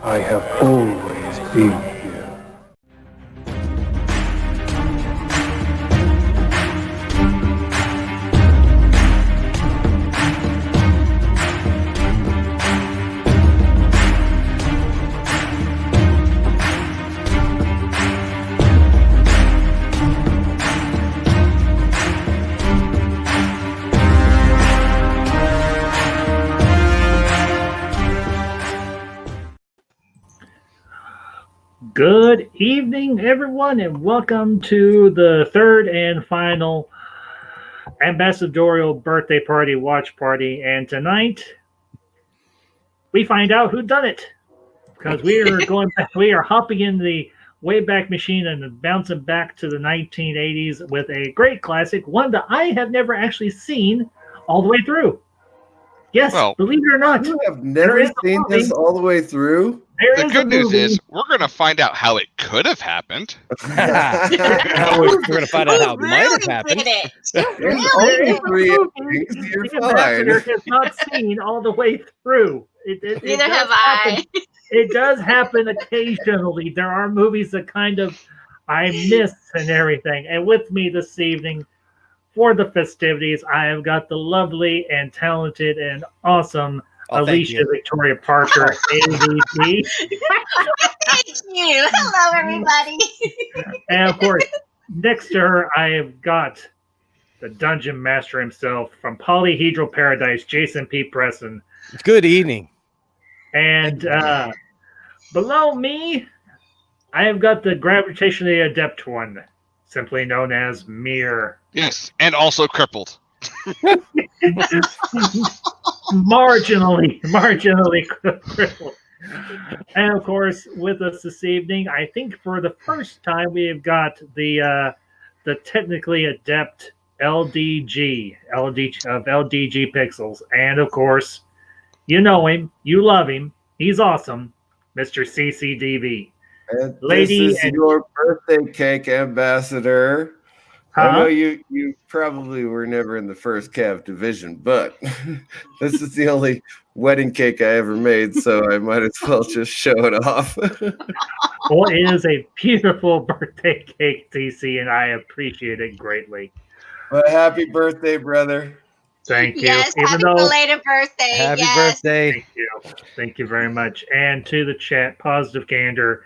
I have always been here. Good evening, everyone, and welcome to the third and final ambassadorial birthday party watch party. And tonight, we find out who done it because we are going back. We are hopping in the Wayback Machine and bouncing back to the 1980s with a great classic, one that I have never actually seen all the way through. Yes, believe it or not, you have never seen this all the way through. The good news is we're going to find out how it could have happened. We're going to find out how it might have happened. There's only three endings. You're the fine. ambassador has not seen all the way through. Neither have I. It does happen occasionally. There are movies that kind of I miss and everything. And with me this evening for the festivities, I have got the lovely and talented and awesome Alicia Victoria Parker, AVP. Thank you. Hello, everybody. And of course, next to her, I have got the Dungeon Master himself from Polyhedral Paradise, Jason P. Preston. Good evening. And below me, I have got the Gravitationally Adept one, simply known as Mir. Yes, and also crippled. marginally crippled. And of course, with us this evening, I think for the first time, we have got the technically adept LDG of LDG Pixels, and of course, you know him, you love him, he's awesome, Mr. CCDV. And Lady, this is your birthday cake, Ambassador. I know you probably were never in the first Cav division, but this is the only wedding cake I ever made, so I might as well just show it off. Well, it is a beautiful birthday cake, TC, and I appreciate it greatly. Well, happy birthday, brother. Thank you. Yes, happy belated birthday. Happy birthday. Thank you. Thank you very much. And to the chat, Positive Candor,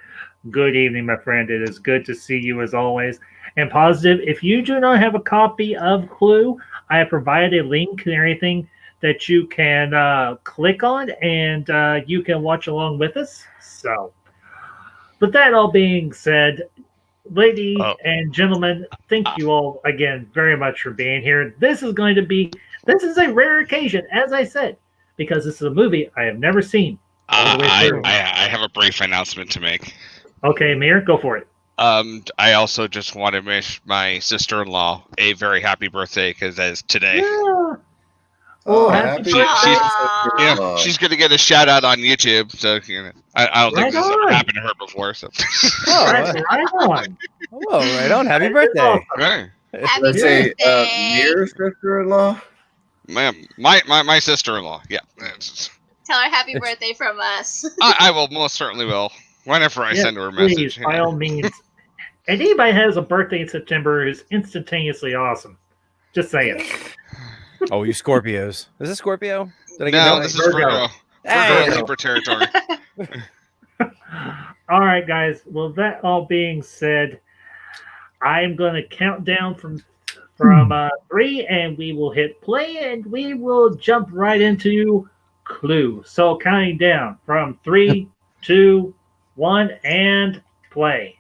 good evening, my friend. It is good to see you as always. And Positive, if you do not have a copy of Clue, I have provided a link and everything that you can click on, and you can watch along with us. So, with that all being said, ladies and gentlemen, thank you all again very much for being here. This is a rare occasion, as I said, because this is a movie I have never seen. I have a brief announcement to make. Okay, Mir, go for it. I also just want to wish my sister-in-law a very happy birthday because as today. Yeah. Happy she's going to get a shout out on YouTube. So I don't think this has ever happened to her before. So. Right on. Oh, right on. Happy birthday. Right. Happy Let's birthday. say your sister-in-law? My sister-in-law. Yeah. Tell her happy birthday from us. I will most certainly will. Whenever I send her a message. Please, by all means. And anybody has a birthday in September is instantaneously awesome. Just saying. Oh, you Scorpios. Is this Scorpio? Did I get this is Virgo. Virgo Libra territory. All right, guys. Well, that all being said, I'm going to count down from 3, and we will hit play, and we will jump right into Clue. So counting down from 3, 2, 1, and play.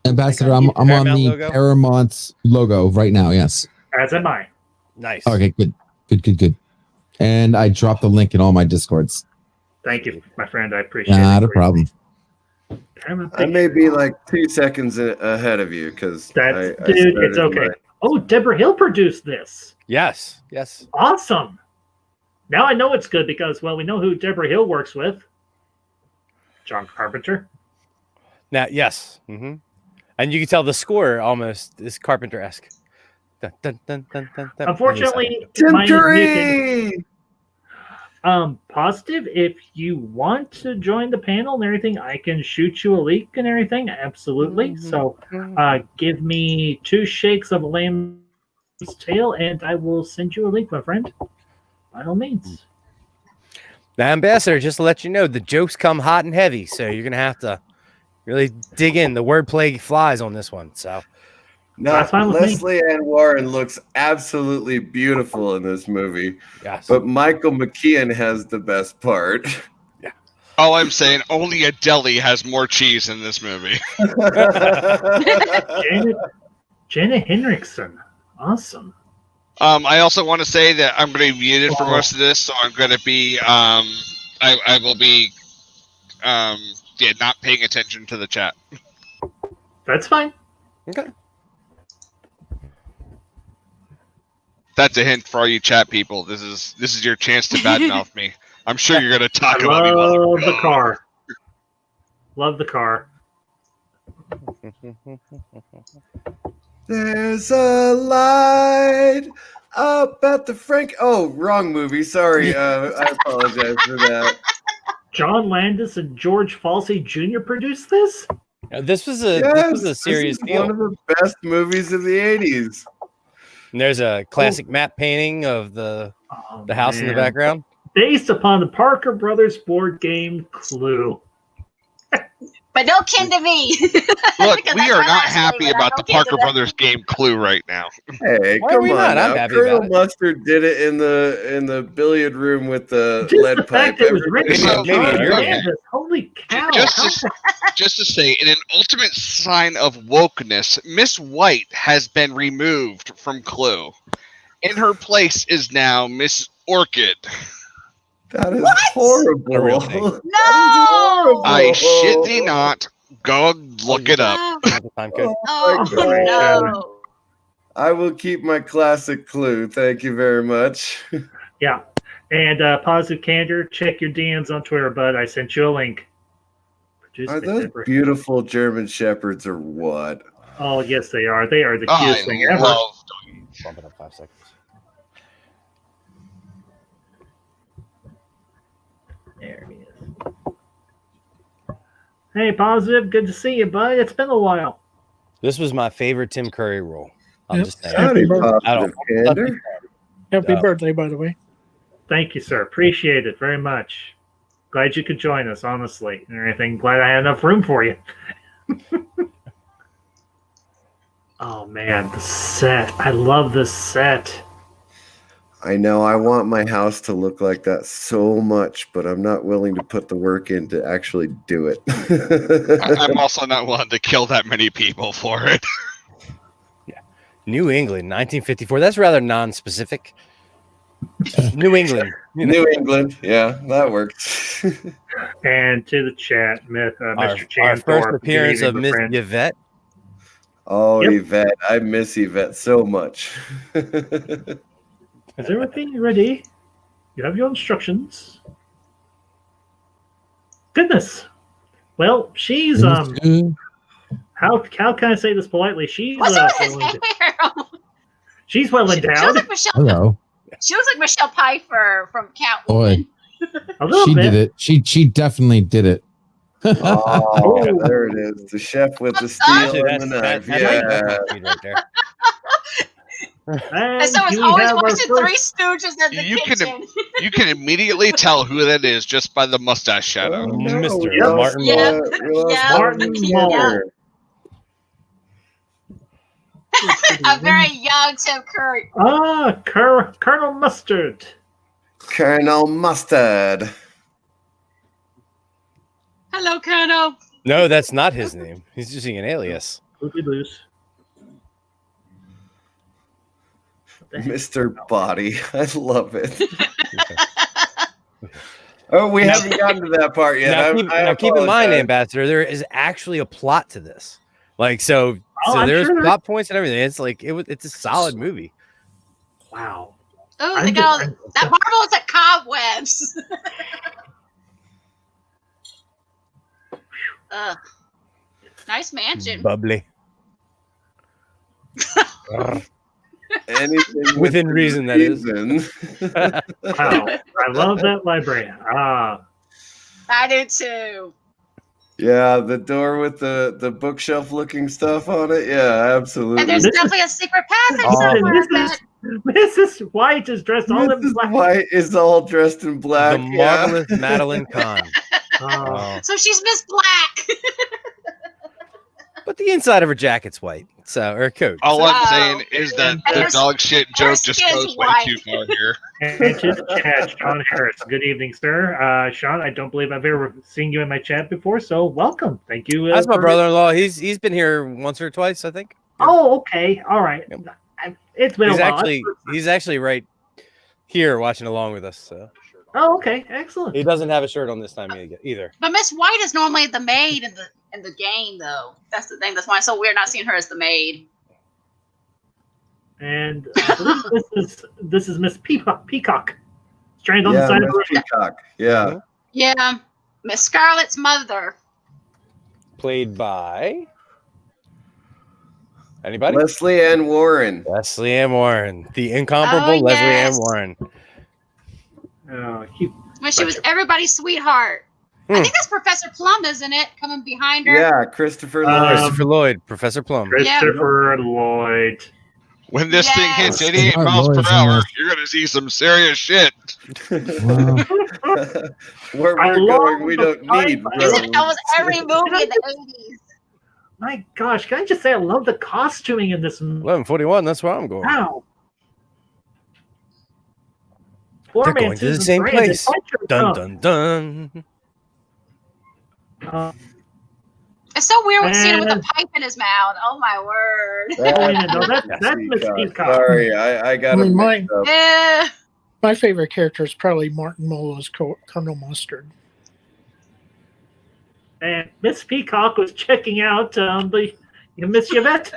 Ambassador, I'm on the logo? Paramount's logo right now. Yes. As am I. Nice. Okay, good. And I dropped the link in all my Discords. Thank you, my friend. I appreciate it. Not a problem. I may be like 2 seconds ahead of you because dude, it's okay. Oh, Deborah Hill produced this. Yes. Awesome. Now I know it's good because, well, we know who Deborah Hill works with. John Carpenter. Now, yes. Mm-hmm. And you can tell the score almost is Carpenter-esque. Dun, dun, dun, dun, dun, dun. Unfortunately, Positive, if you want to join the panel and everything, I can shoot you a link and everything. Absolutely. So give me 2 shakes of a lamb's tail and I will send you a link, my friend. By all means. Now, Ambassador, just to let you know, the jokes come hot and heavy, so you're gonna have to really dig in. The wordplay flies on this one. So now, Leslie Ann Warren looks absolutely beautiful in this movie. Yes. But Michael McKean has the best part. Yeah. All I'm saying, only a deli has more cheese in this movie. Janet Henriksen. Awesome. I also want to say that I'm going to be muted for most of this, so I'm going to be, I will be, not paying attention to the chat. That's fine. Okay. That's a hint for all you chat people. This is your chance to badmouth me. I'm sure you're going to talk about me. Love the car. Love the car. There's a light up at the Frank. Oh, wrong movie. Sorry. I apologize for that. John Landis and George Falsey Jr. produced this? This was a serious deal. One of the best movies of the 80s. And there's a classic matte painting of the house in the background. Based upon the Parker Brothers board game Clue. But no kin to me. Look, we are not happy about the Parker Brothers game Clue right now. Hey, Why are come we on not? now. I'm happy Colonel about it. Mustard did it in the billiard room with the Just lead the fact pipe. that it was written by Maybe John you're right. Landis. Holy cow. Just to say, in an ultimate sign of wokeness, Miss White has been removed from Clue. In her place is now Miss Orchid. That is What? horrible. A real thing. No! I shit thee not. Go look it up. Time code. Oh, my God. no. I will keep my classic Clue. Thank you very much. Yeah. And Positive Candor, check your DMs on Twitter, bud. I sent you a link. Produced Are by those Deborah. beautiful German Shepherds or what? Oh, yes, they are. They are the I cutest thing ever. love Bump it up 5 seconds. There he is. Hey, Positive. Good to see you, bud. It's been a while. This was my favorite Tim Curry role. I'm Yep. just saying. Howdy, I Positive don't- Candor. Happy birthday, by the way. Thank you, sir. Appreciate it very much. Glad you could join us, honestly, and everything. Glad I had enough room for you. Oh, man, the set. I love this set. I know I want my house to look like that so much, but I'm not willing to put the work in to actually do it. I'm also not willing to kill that many people for it. New England, 1954. That's rather non-specific. New England. New England. Yeah, that works. And to the chat, Mr. Our Chandor. first appearance good of evening, Miss my friend. Yvette. Oh, Yep. Yvette. I miss Yvette so much. Is everything ready? You have your instructions. Goodness. Well, she's how can I say this politely? She's What's up with his well, hair? she's well She looks endowed. like Michelle. Hello. She looks like Michelle Pfeiffer from Catwoman. Boy, A little she bit. did it. She definitely did it. Oh, there it is. The chef with the steel Actually, and the knife. Yeah. right there. And And so it's we always have our watching first- Three Stooges in the You can- kitchen. You can immediately tell who that is just by the mustache shadow. Oh, no, Mr. we lost, Martin Yeah. we lost Yeah. Martin Yeah. Muller. A very young Tim Curry. Ah, Colonel Mustard. Colonel Mustard. Hello, Colonel. No, that's not his name. He's using an alias. Loopy loose. Mr. Body. I love it. Oh, we haven't gotten to that part yet. Now keep in mind, apologize. Ambassador, there is actually a plot to this. Like so I'm there's sure. plot points and everything. It's like it's a solid movie. Wow. Oh, I'm they got all just- that marvel's at cobwebs. Ugh. Nice mansion. Bubbly. Anything Within reason, that is. Wow, I love that librarian. I do too. Yeah, the door with the bookshelf looking stuff on it. Yeah, absolutely. And there's definitely a secret passage Oh, somewhere. Mrs. White is dressed all in Mrs. black. White is all dressed in black. The marvelous Madeline Kahn. Oh. So she's Miss Black. But the inside of her jacket's white, so or coat. All Wow. I'm saying is that And the her- dog shit joke just skin's goes way white. too far here. And to the chat, Sean Harris. Good evening, sir. Sean, I don't believe I've ever seen you in my chat before, so welcome. Thank you. That's my for- brother-in-law. He's been here once or twice, I think. Oh, okay. All right. It's been He's a while. actually right here watching along with us. So Oh, okay. Excellent. he doesn't have a shirt on this time either. But Miss White is normally the maid in the game, though. That's the thing. That's why it's so weird not seeing her as the maid. And I believe this is Miss Peacock. Stranded on the Yeah, side of Miss the road. Peacock. Yeah. Yeah, Miss Scarlet's mother. Played by anybody? Leslie Ann Warren. Leslie Ann Warren, the incomparable Oh, Leslie yes. Ann Warren. Oh, When she was everybody's sweetheart. I think that's Professor Plum, isn't it? Coming behind her. Yeah, Christopher Lloyd. Christopher Lloyd, Professor Plum. Christopher Lloyd. When this thing Yes. hits 88 Smart miles per boys, hour, yes. you're going to see some serious shit. Wow. Where I we're love going, we don't the need fight. That was roads. every movie in the 80s. My gosh, can I just say I love the costuming in this movie? 1141. That's where I'm going. Wow. They're going to the same place. Dun dun dun. It's so weird when you see him with Man. a pipe in his mouth. Oh my word. That's Miss Peacock. Sorry, I got I mean, him mine- mixed up. Yeah. My favorite character is probably Martin Mull as Colonel Mustard. And Miss Peacock was checking out Miss Yvette.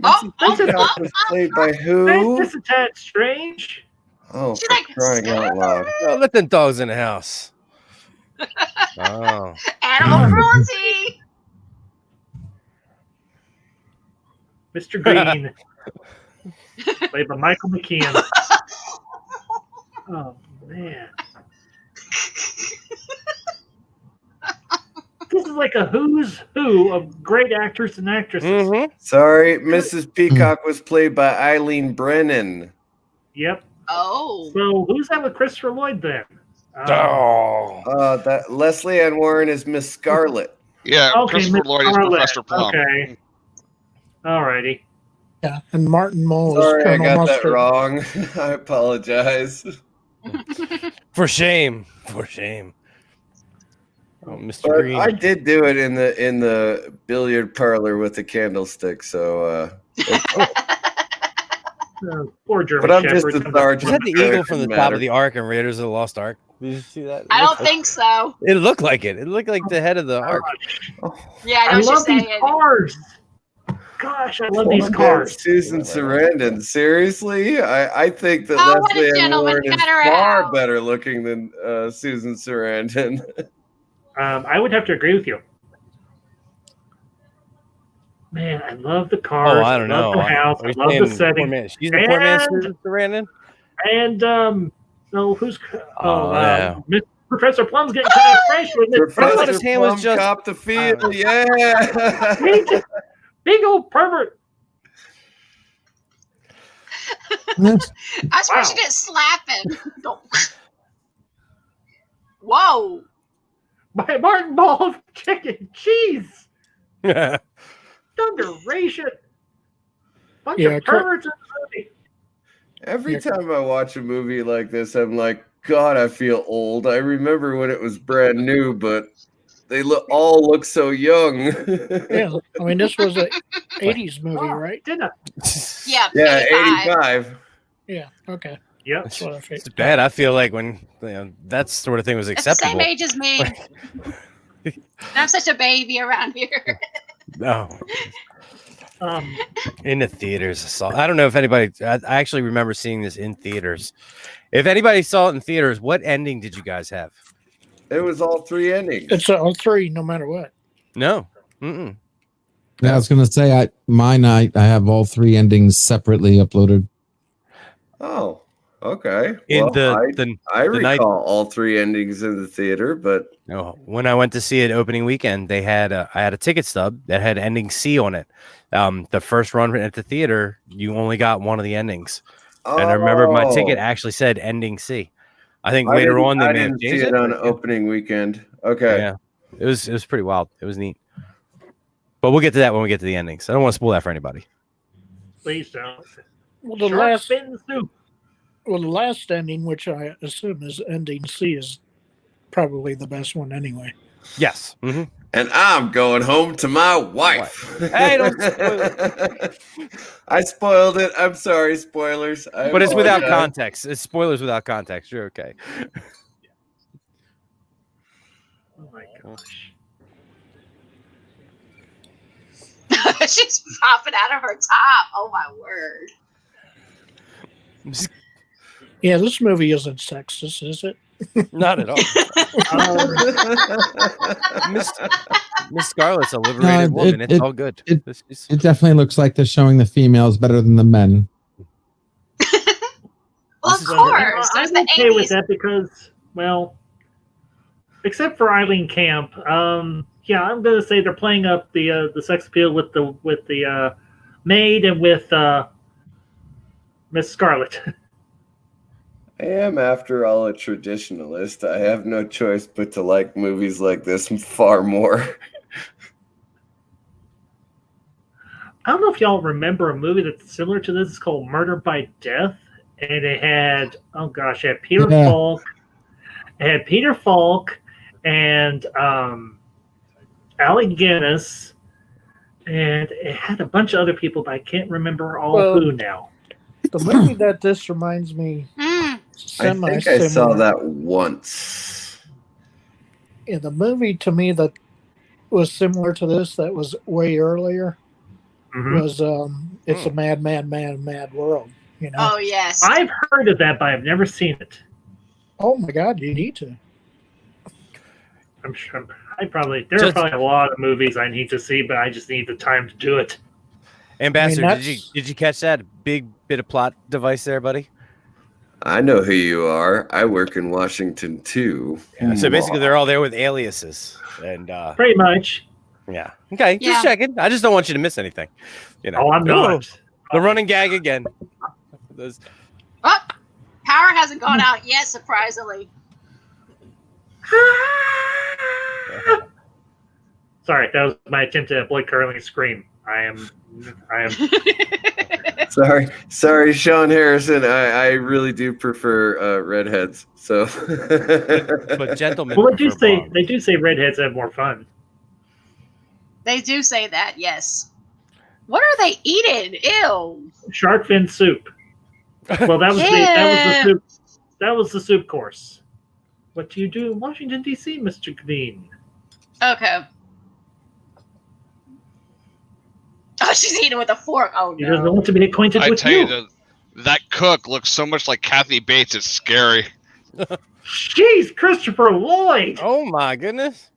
Oh, Peacock was played by who? This is that strange. Oh, She's for like, crying out loud. Oh, let them dogs in the house. Oh. animal cruelty. Mr. Green. Played by Michael McKean. Oh, man. This is like a who's who of great actors and actresses. Mm-hmm. Sorry, Mrs. Peacock was played by Eileen Brennan. Yep. Oh. So who's that with Christopher Lloyd then? Oh. That Leslie Ann Warren is Miss Scarlet. Yeah, Okay, Christopher Miss Lloyd is Scarlet. Professor Plum. Okay. Alrighty. Yeah, and Martin Mull is Sorry, I Colonel got Mustard. that wrong. I apologize. For shame. For shame. Oh, Mr. But Green. I did do it in the billiard parlor with the candlestick, so Poor German but I'm just Shepherd. a sergeant. Is that the so it eagle from the doesn't top matter. of the Ark in Raiders of the Lost Ark? Did you see that? I don't think so. It looked like it. It looked like the head of the Ark. Yeah, I know I what you're love these saying. cars. Gosh, I love these Yeah, cars. Susan Sarandon. Seriously, I think that Oh, what a Leslie Ann gentleman. Warren is Cut her far out. better looking than Susan Sarandon. I would have to agree with you. Man, I love the cars. Oh, I don't know. love the house. Are I you love the saying setting. poor man? She's the poor man, And- Susan Sarandon? And no, who's yeah. Professor Plum's getting kind of fresh with it. Professor his hand was Plum just- copped the field. Yeah. Big old pervert. Yes. I swear Wow. she didn't slap him. Don't. Whoa. By Martin Ball of chicken cheese. Thunderation. Bunch Yeah, of perverts in the movie. Every time I watch a movie like this, I'm like, God, I feel old. I remember when it was brand new, but they all look so young. Yeah, I mean, this was a 80s movie, right? Didn't I? Yeah, Yeah, 85. 85. Yeah, okay. Yep. That's what I It's figured. bad. I feel like when that sort of thing was It's the same acceptable. age as me. I'm such a baby around here. No, Um, in the theaters. I don't know if anybody. I actually remember seeing this in theaters. If anybody saw it in theaters, what ending did you guys have? It was all three endings. It's all three, no matter what. No. Mm-mm. Yeah, I was gonna say I have all 3 endings separately uploaded. Oh, okay. In Well, I the night, recall all 3 endings in the theater, but when I went to see it opening weekend, they had I had a ticket stub that had ending C on it. The first run at the theater, you only got one of the endings, and I remember my ticket actually said ending C. I think later on they I may have didn't see changed it it on but yeah. opening weekend. Okay. Yeah, it was pretty wild. It was neat, but we'll get to that when we get to the endings. I don't want to spoil that for anybody. Please don't. Well, Shark fin soup. the last ending, which I assume is ending C, is probably the best one anyway. Yes. Mm-hmm. And I'm going home to my wife. Hey, don't spoil it. I spoiled it. I'm sorry, spoilers. But it's without context. It's spoilers without context. You're okay. Oh my gosh. She's popping out of her top. Oh my word. Yeah, this movie isn't sexist, is it? Not at all. Miss Scarlett's a liberated woman. It's all good. It definitely looks like they're showing the females better than the men. Well, of course. There's I'm the okay 80s. with that because, well, except for Eileen Camp, yeah, I'm gonna say they're playing up the sex appeal with the maid and with Miss Scarlett. I am, after all, a traditionalist. I have no choice but to like movies like this far more. I don't know if y'all remember a movie that's similar to this. It's called Murder by Death, and it had it had Peter Falk. It had Peter Falk and Alec Guinness, and it had a bunch of other people, but I can't remember who now. The movie that this reminds me. I think I saw that once. Yeah, the movie to me that was similar to this, that was way earlier, was It's a Mad, Mad, Mad, Mad World. You know? Oh yes, I've heard of that, but I've never seen it. Oh my God, you need to. I'm sure there are probably a lot of movies I need to see, but I just need the time to do it. Ambassador, did you catch that big bit of plot device there, buddy? I know who you are. I work in Washington too. Yeah, so basically, they're all there with aliases, and pretty much. Yeah. Okay. Just checking. I just don't want you to miss anything. You know. Oh, I'm not. The running gag again. Oh, power hasn't gone out yet, surprisingly. Sorry, that was my attempt to avoid Curling's scream. I am. Sorry, Sean Harrison. I really do prefer redheads. So, but gentlemen. Well, they do say redheads have more fun. They do say that, yes. What are they eating? Ew. Shark fin soup. Well, that was the soup course. What do you do in Washington D.C., Mr. Green? Okay. Oh, she's eating with a fork. Oh no. He doesn't want to be acquainted with you. I tell you, that cook looks so much like Kathy Bates. It's scary. Jeez, Christopher Lloyd. Oh my goodness.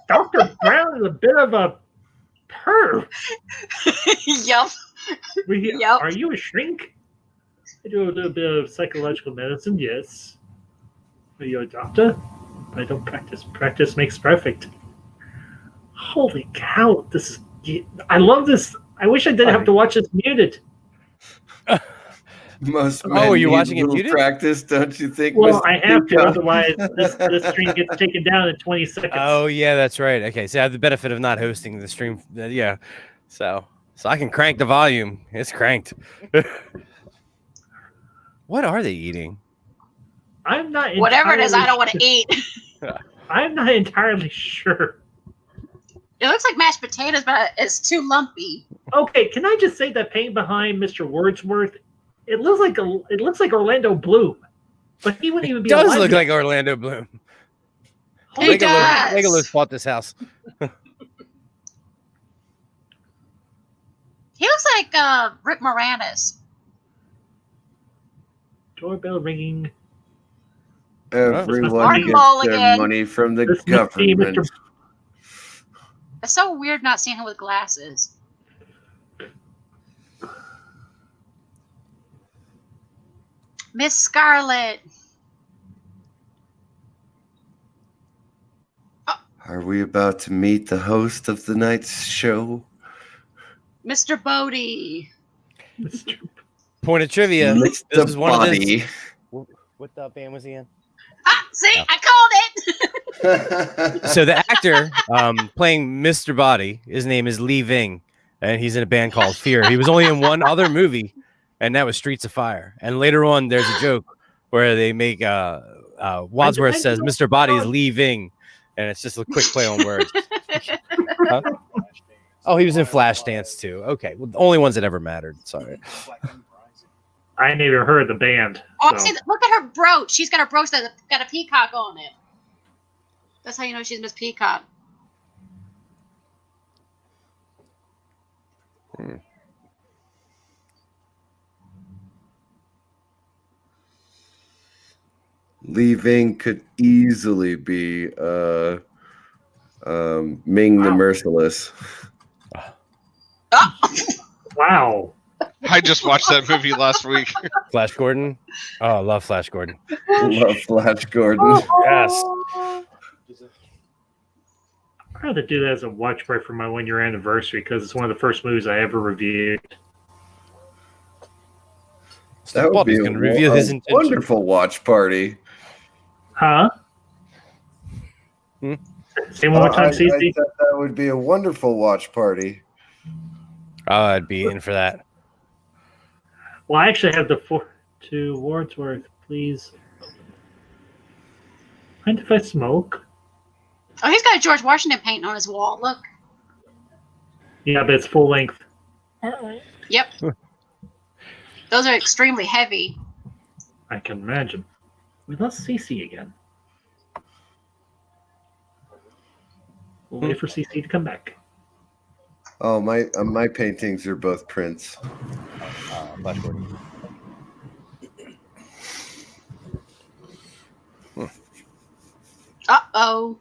Dr. Brown is a bit of a perv. Yup. Yep. Are you a shrink? I do a little bit of psychological medicine, yes. Are you a doctor? I don't practice. Practice makes perfect. Holy cow, I love this. I wish I didn't have to watch this muted. Most men are you need watching it little muted? practice, don't you think? Well, Mr. I have to, Peacock? otherwise this stream gets taken down in 20 seconds. Oh yeah, that's right. Okay, so I have the benefit of not hosting the stream. Yeah, so I can crank the volume. It's cranked. What are they eating? I'm not. Whatever it is, I don't want to eat. I'm not entirely sure. It looks like mashed potatoes, but it's too lumpy. Okay, can I just say that paint behind Mr. Wordsworth? It looks like Orlando Bloom, but he wouldn't even be. It does alive look yet. like Orlando Bloom. He does. Legolas bought this house. He looks like Rick Moranis. Doorbell ringing. Everyone Martin gets Mulligan. their money from the This must be government. It's so weird not seeing him with glasses. Miss Scarlet. Are we about to meet the host of the night's show? Mr. Bodie. Point of trivia. Mr. This is one Body. of his. What band was he in? Ah, see, No. I called it. So the actor playing Mr. Body, his name is Lee Ving, and he's in a band called Fear. He was only in one other movie, and that was Streets of Fire. And later on, there's a joke where they make Wadsworth says Mr. Body is Lee Ving, and it's just a quick play on words. Huh? Oh, he was in Flashdance too. Okay, well, the only ones that ever mattered. Sorry. I ain't even heard the band. Oh, So. see, look at her brooch. She's got a brooch that's got a peacock on it. That's how you know she's Miss Peacock. Leaving could easily be Ming the Merciless. Wow. I just watched that movie last week. Flash Gordon. Oh, I love Flash Gordon. Love Flash Gordon. Yes. I'd rather do that as a watch party for my 1-year anniversary because it's one of the first movies I ever reviewed. That would be a review his intention. wonderful watch party. Huh? Say one more time, I CC. thought that would be a wonderful watch party. Oh, I'd be in for that. Well, I actually have the 4 to Wordsworth, please. Mind if I smoke? Oh, he's got a George Washington painting on his wall. Look. Yeah, but it's full length. Yep. Those are extremely heavy. I can imagine. We lost CC again. We'll wait for CC to come back. Oh, my paintings are both prints. Flash Gordon. Uh-oh.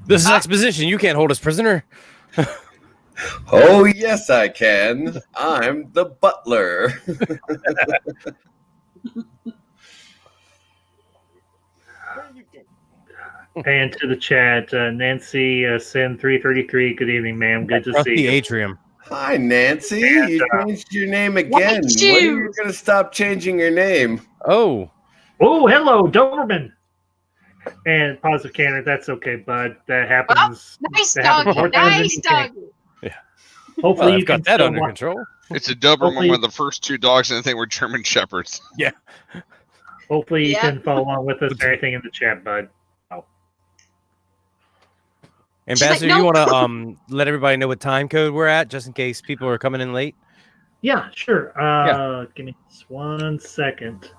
This is exposition. You can't hold us prisoner. Oh, yes, I can. I'm the butler. And to the chat, Nancy Sin 333. Good evening, ma'am. Good to Trust see the you. atrium. Hi, Nancy. And, You changed your name again. When are you? you going to stop changing your name? Oh. Oh, hello, Doberman. And positive canner. That's okay, bud. That happens. Nice that happens more doggy. times than Nice you think. doggy. Hopefully, Well, you I've got can that still under watch- control. It's a Doberman, Hopefully- one of the first 2 dogs in the thing were German Shepherds. Yeah. Hopefully, you Yeah. can follow along with us or anything in the chat, bud. Ambassador, "No." you want to let everybody know what time code we're at, just in case people are coming in late? Yeah, sure. Give me just 1 second.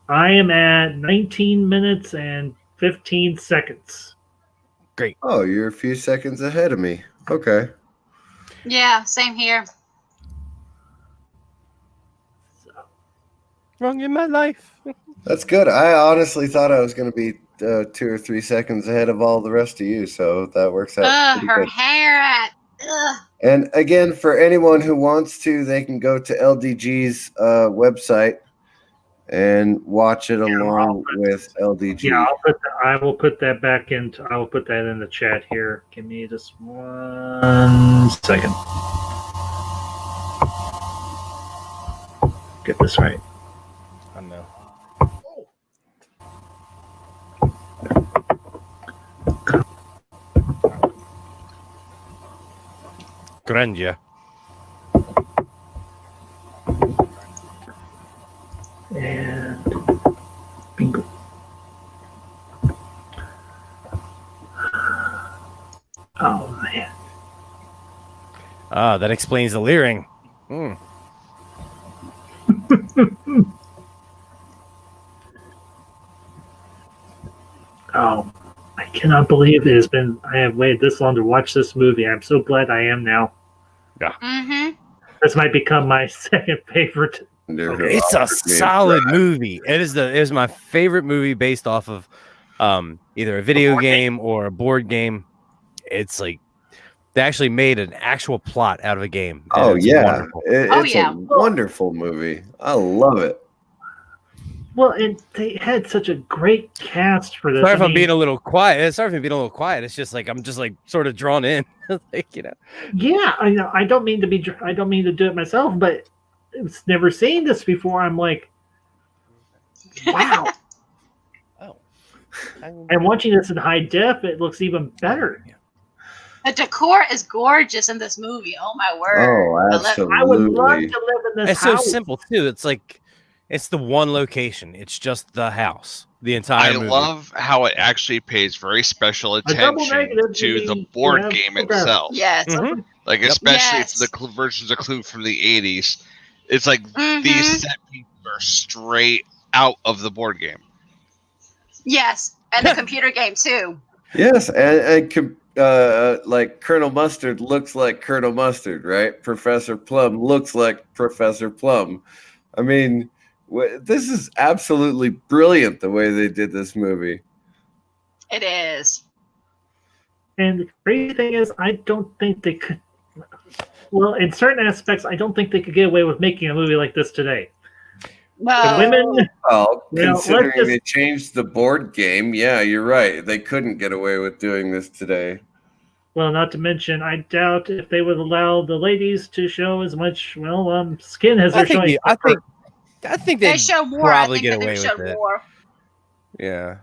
I am at 19 minutes and 15 seconds. Great. Oh, you're a few seconds ahead of me. Okay. Yeah, same here. Wrong in my life. That's good. I honestly thought I was going to be 2 or 3 seconds ahead of all the rest of you, so that works out. pretty Her good. hair at. Ugh. And again, for anyone who wants to, they can go to LDG's website and watch it along with LDG. Yeah, I will put that back into. I will put that in the chat here. Give me just 1 second. Get this right. I know. Grandeur. And bingo. Oh man. Ah, that explains the leering. Hmm. Oh, I cannot believe it has been. I have waited this long to watch this movie. I'm so glad I am now. Yeah. Mm-hmm. This might become my second favorite. It's a solid movie. It is my favorite movie based off of either a video game or a board game. It's like they actually made an actual plot out of a game. Oh yeah, wonderful. it's a wonderful movie. I love it. Well, and they had such a great cast for this. Sorry if I'm being a little quiet. It's just like I'm just like sort of drawn in, like Yeah, I know. I don't mean to be. I don't mean to do it myself, but it's never seen this before. I'm like, wow. Oh. And watching this in high def, it looks even better. The decor is gorgeous in this movie. Oh my word! Oh, absolutely. I would love to live in this It's house. so simple too. It's like it's the one location. It's just the house. The entire movie. love how it actually pays very special attention to the board game itself. Yes. Mm-hmm. Like especially for the versions of Clue from the 80s. It's like these set pieces are straight out of the board game. Yes, and the computer game too. Yes, and like Colonel Mustard looks like Colonel Mustard, right? Professor Plum looks like Professor Plum. I mean, this is absolutely brilliant the way they did this movie. It is. And the crazy thing is, I don't think they could. Well, in certain aspects, I don't think they could get away with making a movie like this today. Well, the women. Well, considering they changed the board game, yeah, you're right. They couldn't get away with doing this today. Well, not to mention, I doubt if they would allow the ladies to show as much, skin as they're showing. I think they show more. Probably I think get away they showed with it. more. Yeah.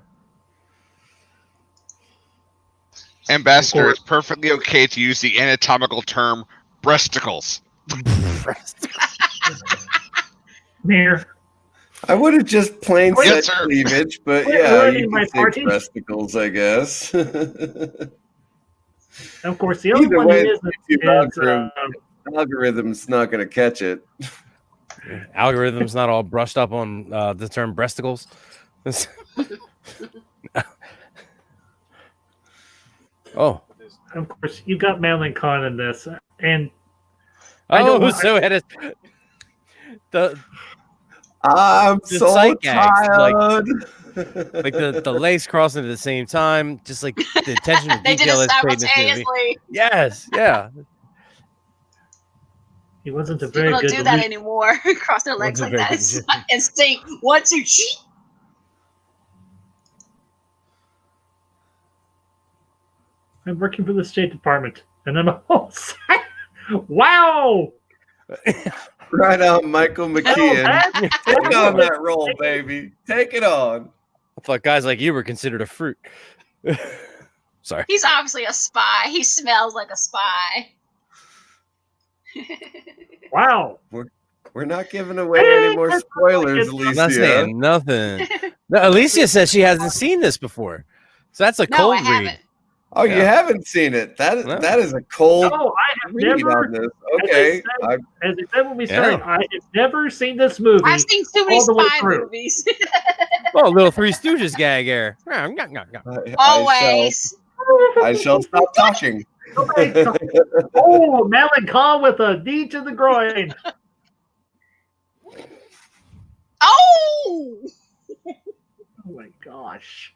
Ambassador, it's perfectly okay to use the anatomical term breasticles. Mayor. I would have just plain said sir. cleavage, but Quit yeah, ruining you my can say party. breasticles, I guess. Of course, the other Either one way, is algorithm's not going to catch it. Algorithm's not all brushed up on the term breasticles. Oh. Of course, you got Madeline Kahn in this, and I'm so so tired. Like the legs crossing at the same time, just like the attention to They did detail it is paid in this movie. simultaneously. Yes, yeah. he wasn't a People very don't good. do that anymore. Cross their legs like that. It's not instinct. 1, 2, 3. I'm working for the State Department, and I'm all wow. Right on, Michael McKeon. That's Take on that role, baby. Take it on. I thought guys like you were considered a fruit. Sorry. He's obviously a spy. He smells like a spy. Wow. We're not giving away any more spoilers, Alicia. I'm not saying nothing. No, Alicia says she hasn't seen this before. So that's a cold I read. haven't. Oh, you haven't seen it. That is a cold No, I have read never. on this. Okay. As I said when we started, I have never seen this movie. I've seen too many all the way spy through. movies. Oh, little Three Stooges gag here. Always. I shall stop talking. Oh, Madeline Kahn with a knee to the groin. Oh! Oh my gosh.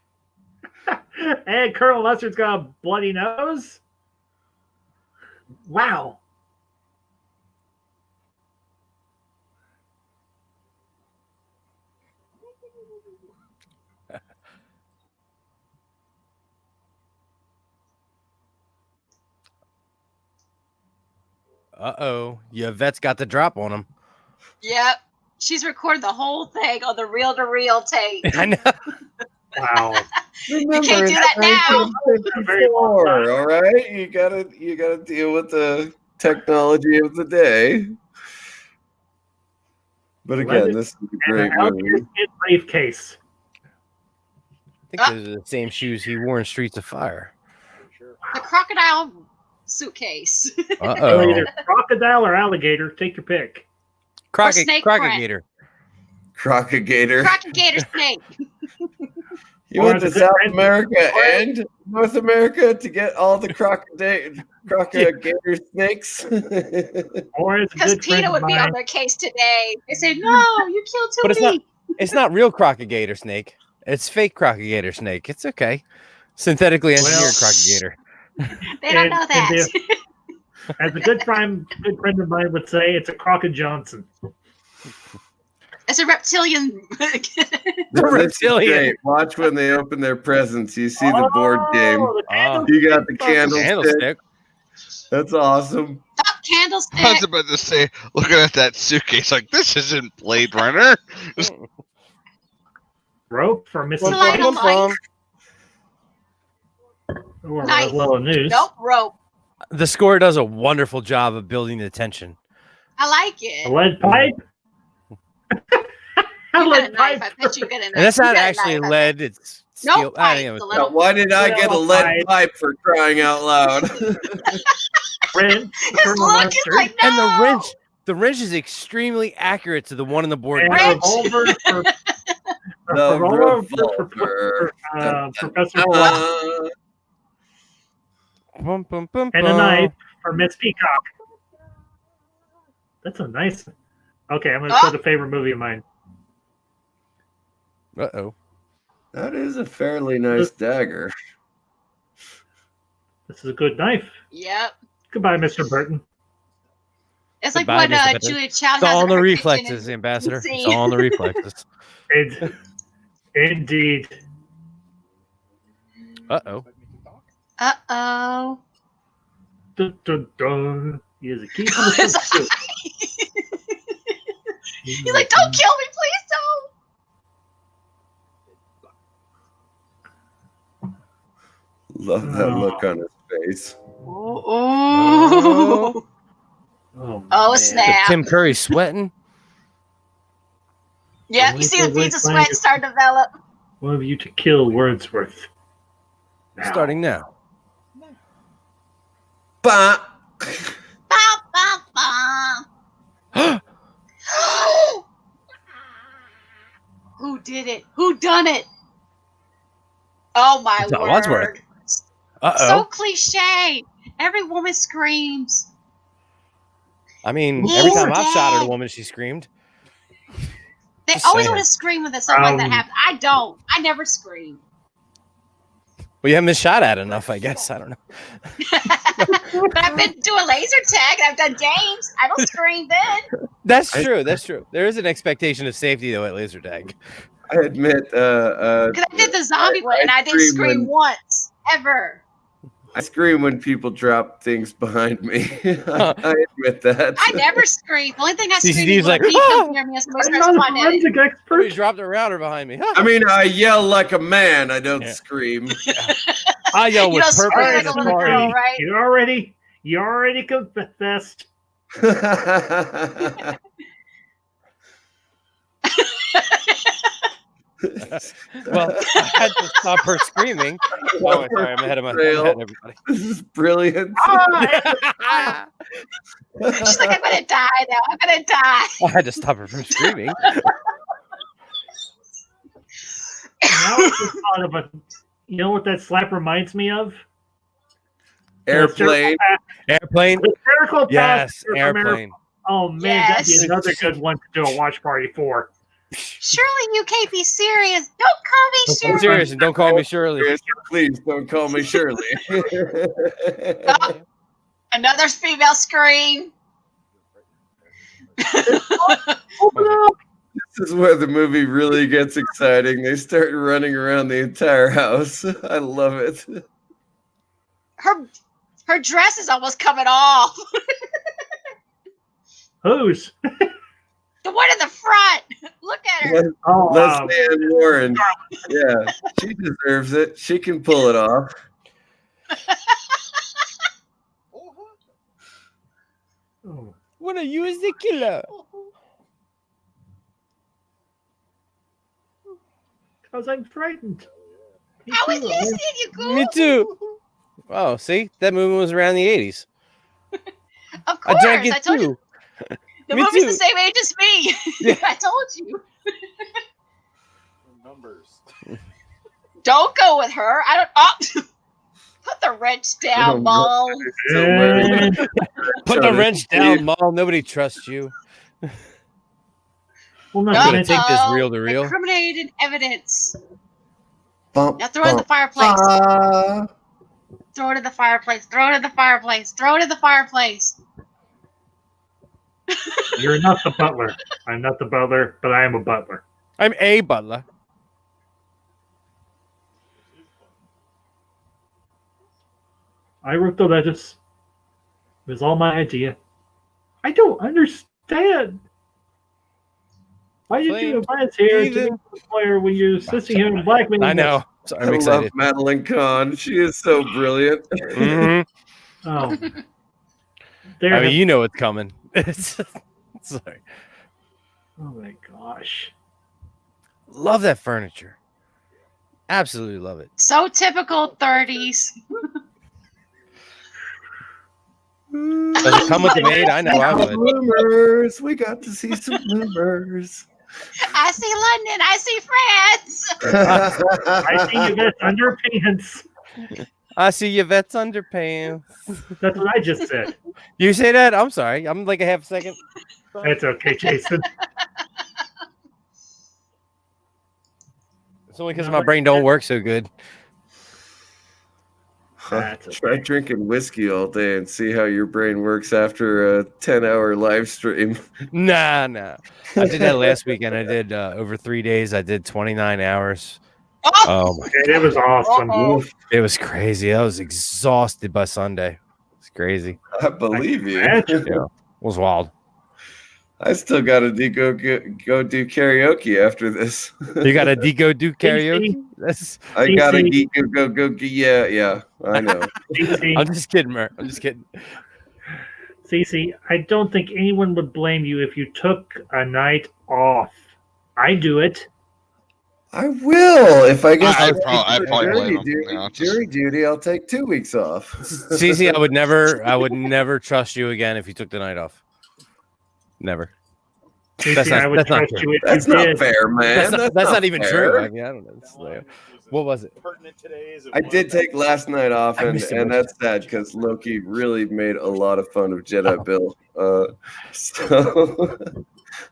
And Colonel Mustard's got a bloody nose. Wow. Uh-oh. Yvette's got the drop on him. Yep. She's recorded the whole thing on the reel-to-reel tape. I know. Wow. Remember, You can't do that now. 1954, all right? You gotta deal with the technology of the day. But again, this is a great movie. Briefcase. I think those are the same shoes he wore in Streets of Fire. The crocodile suitcase. Uh-oh. Either crocodile or alligator. Take your pick. snake Crocagator. Crocagator. Crocodile snake. You went to South America and North America to get all the crocodile snakes. Because PETA would be on their case today. They say, "No, you killed too many." It's not real crocodile snake. It's fake crocodile snake. It's okay. Synthetically engineered crocodile. They don't know that. As a good friend of mine would say, it's a Crockett Johnson. It's a reptilian. The reptilian. Watch when they open their presents. You see the board game. You got the candlestick. That's awesome. Top candlestick. I was about to say, looking at that suitcase, like, this isn't Blade Runner. Rope for Mrs. Nice. News. Nope, rope. The score does a wonderful job of building the tension. I like it. A lead pipe. Lead pipe. I bet you get a knife. And that's not actually lead. It's steel. Nope, why did I get a lead pipe for crying out loud? His look is like, no. And the wrench is extremely accurate to the one on the board. And a revolver for Professor and a knife for Miss Peacock. That's a nice. Okay, I'm going to put a favorite movie of mine. Uh-oh. That is a fairly nice dagger. This is a good knife. Yep. Goodbye, Mr. Burton. It's like when Julia Child has all on the reflexes, Ambassador. It's all on the reflexes. Indeed. Uh-oh. Uh-oh. Dun, dun, dun. He is a key to the He's like, don't kill me, please don't. Love that look on his face. Oh, snap. Tim Curry sweating. Yep, you see the beads of sweat start to develop. One of you to kill Wordsworth. Starting now. Bah. Bah, bah, bah. Who did it? Who done it? Oh my word. Wadsworth. Uh-oh. So cliche. Every woman screams. I mean, every time I've shot at a woman, she screamed. They always want to scream when there's something like that happens. I don't. I never scream. Well, you haven't been shot at enough, I guess. I don't know. But I've been doing laser tag and I've done games. I don't scream then. That's true. That's true. There is an expectation of safety, though, at laser tag. I admit. Because I did the zombie one and I didn't scream once. Ever. I scream when people drop things behind me. I admit that. I never scream. The only thing I scream is like, when people come near me and somebody starts pointing at it. Somebody dropped a router behind me. I mean, I yell like a man. I don't scream. I yell with purpose. Like a little girl, right? You already confessed. Well, I had to stop her screaming. Oh, sorry, I'm ahead of my head, everybody. This is brilliant. She's like, I'm gonna die now. I'm gonna die. I had to stop her from screaming. You know what that slap reminds me of? Airplane. Airplane. Yes, airplane. Oh man, that'd be another good one to do a watch party for. Surely you can't be serious. Don't call me Shirley. I'm serious, and don't call me Shirley. Please don't call me Shirley. Another female scream. This is where the movie really gets exciting. They start running around the entire house. I love it. Her dress is almost coming off. Whose? The one in the front. Look at her. Leslie Ann Warren. Yeah, she deserves it. She can pull it off. When are you the killer? Because I'm frightened. I was listening, you cool. Me too. Oh, see? That movie was around the 80s. Of course. I told too. you. The movie's the same age as me. Yeah. I told you. Numbers. Don't go with her. I don't. Oh, put the wrench down, Maul. Put the wrench down, Maul. Nobody trusts you. Well, I'm gonna take this reel to reel. Incriminated evidence. Bump, Now throw it in the fireplace. Throw it in the fireplace. Throw it in the fireplace. Throw it in the fireplace. You're not the butler. I'm not the butler, but I am a butler. I'm a butler. I wrote the lettuce. It was all my idea. I don't understand. Why did you invite us here to the player when you're sitting here and blackmailing? I know. So I'm excited. I love Madeline Kahn. She is so brilliant. Mm-hmm. Oh. I mean, you know what's coming. Sorry. Oh my gosh. Love that furniture. Absolutely love it. So typical 30s. Does it come with the maid? I know I would. Bloomers. We got to see some bloomers. I see London. I see France. I see Yvette's underpants. I see Yvette's underpants. That's what I just said. You say that? I'm sorry. I'm like a half second. That's okay, Jason. It's only because my brain don't work so good. Try drinking whiskey all day and see how your brain works after a 10-hour live stream. Nah. I did that last weekend. I did over 3 days. I did 29 hours. Oh my God. It was awesome. It was crazy. I was exhausted by Sunday. It's crazy. I believe you. Yeah, it was wild. I still got to go do karaoke after this. You got to go do karaoke? I got to go. Yeah, I know. I'm just kidding, Mert. I'm just kidding. Cece, I don't think anyone would blame you if you took a night off. I do it. I will. If I get I probably jury duty, I'll take 2 weeks off. Cece, I would never trust you again if you took the night off. Never. That's not fair, man. That's not even true. I mean, I don't know. What was it? I did take last night off, and that's sad because Loki really made a lot of fun of Jedi Bill. So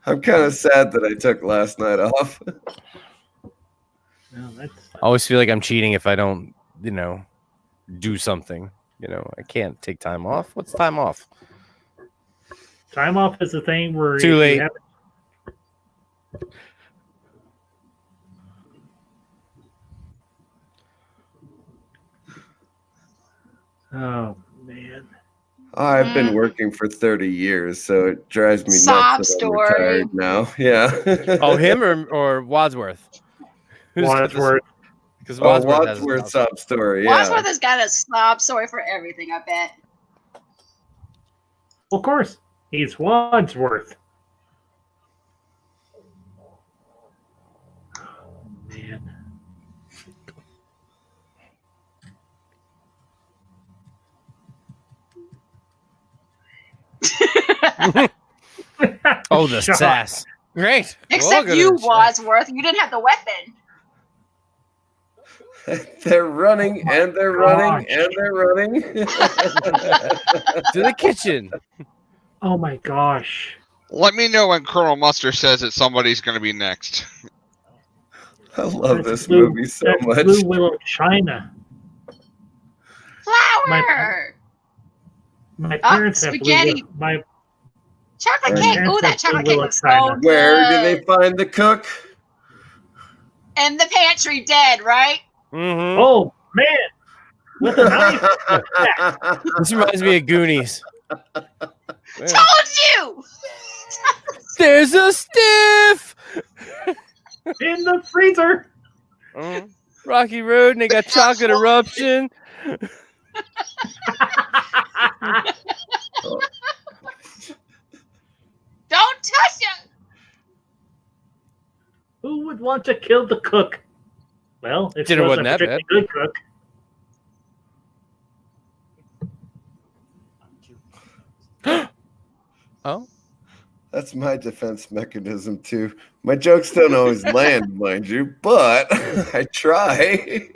I'm kind of sad that I took last night off. No, I always feel like I'm cheating if I don't, do something. I can't take time off. What's time off? Time off is the thing where too late. Oh man. I've been working for 30 years, so it drives me Sob nuts that I'm story. retired now. Yeah. Oh, him or Wadsworth? Wadsworth. Because Wadsworth's sob story. Yeah. Wadsworth has got a sob story for everything, I bet. Of course. He's Wadsworth. Oh, man. Oh, the sass. Great. Except you, Wadsworth. You didn't have the weapon. They're running and they're running and they're running. To the kitchen. Oh my gosh. Let me know when Colonel Mustard says that somebody's going to be next. I love this movie so much. Blue Willow China. Flour. My parents have spaghetti. Chocolate cake. Ooh, that chocolate cake looks so good. Where do they find the cook? In the pantry, dead, right? Mm-hmm. Oh, man. With a knife. This reminds me of Goonies. Told you! There's a stiff! In the freezer. Rocky Road, and they got chocolate eruption. Don't touch it! Who would want to kill the cook? Well, if Dinner she wasn't a wasn't that particularly good cook. Oh. That's my defense mechanism too. My jokes don't always land, mind you, but I try.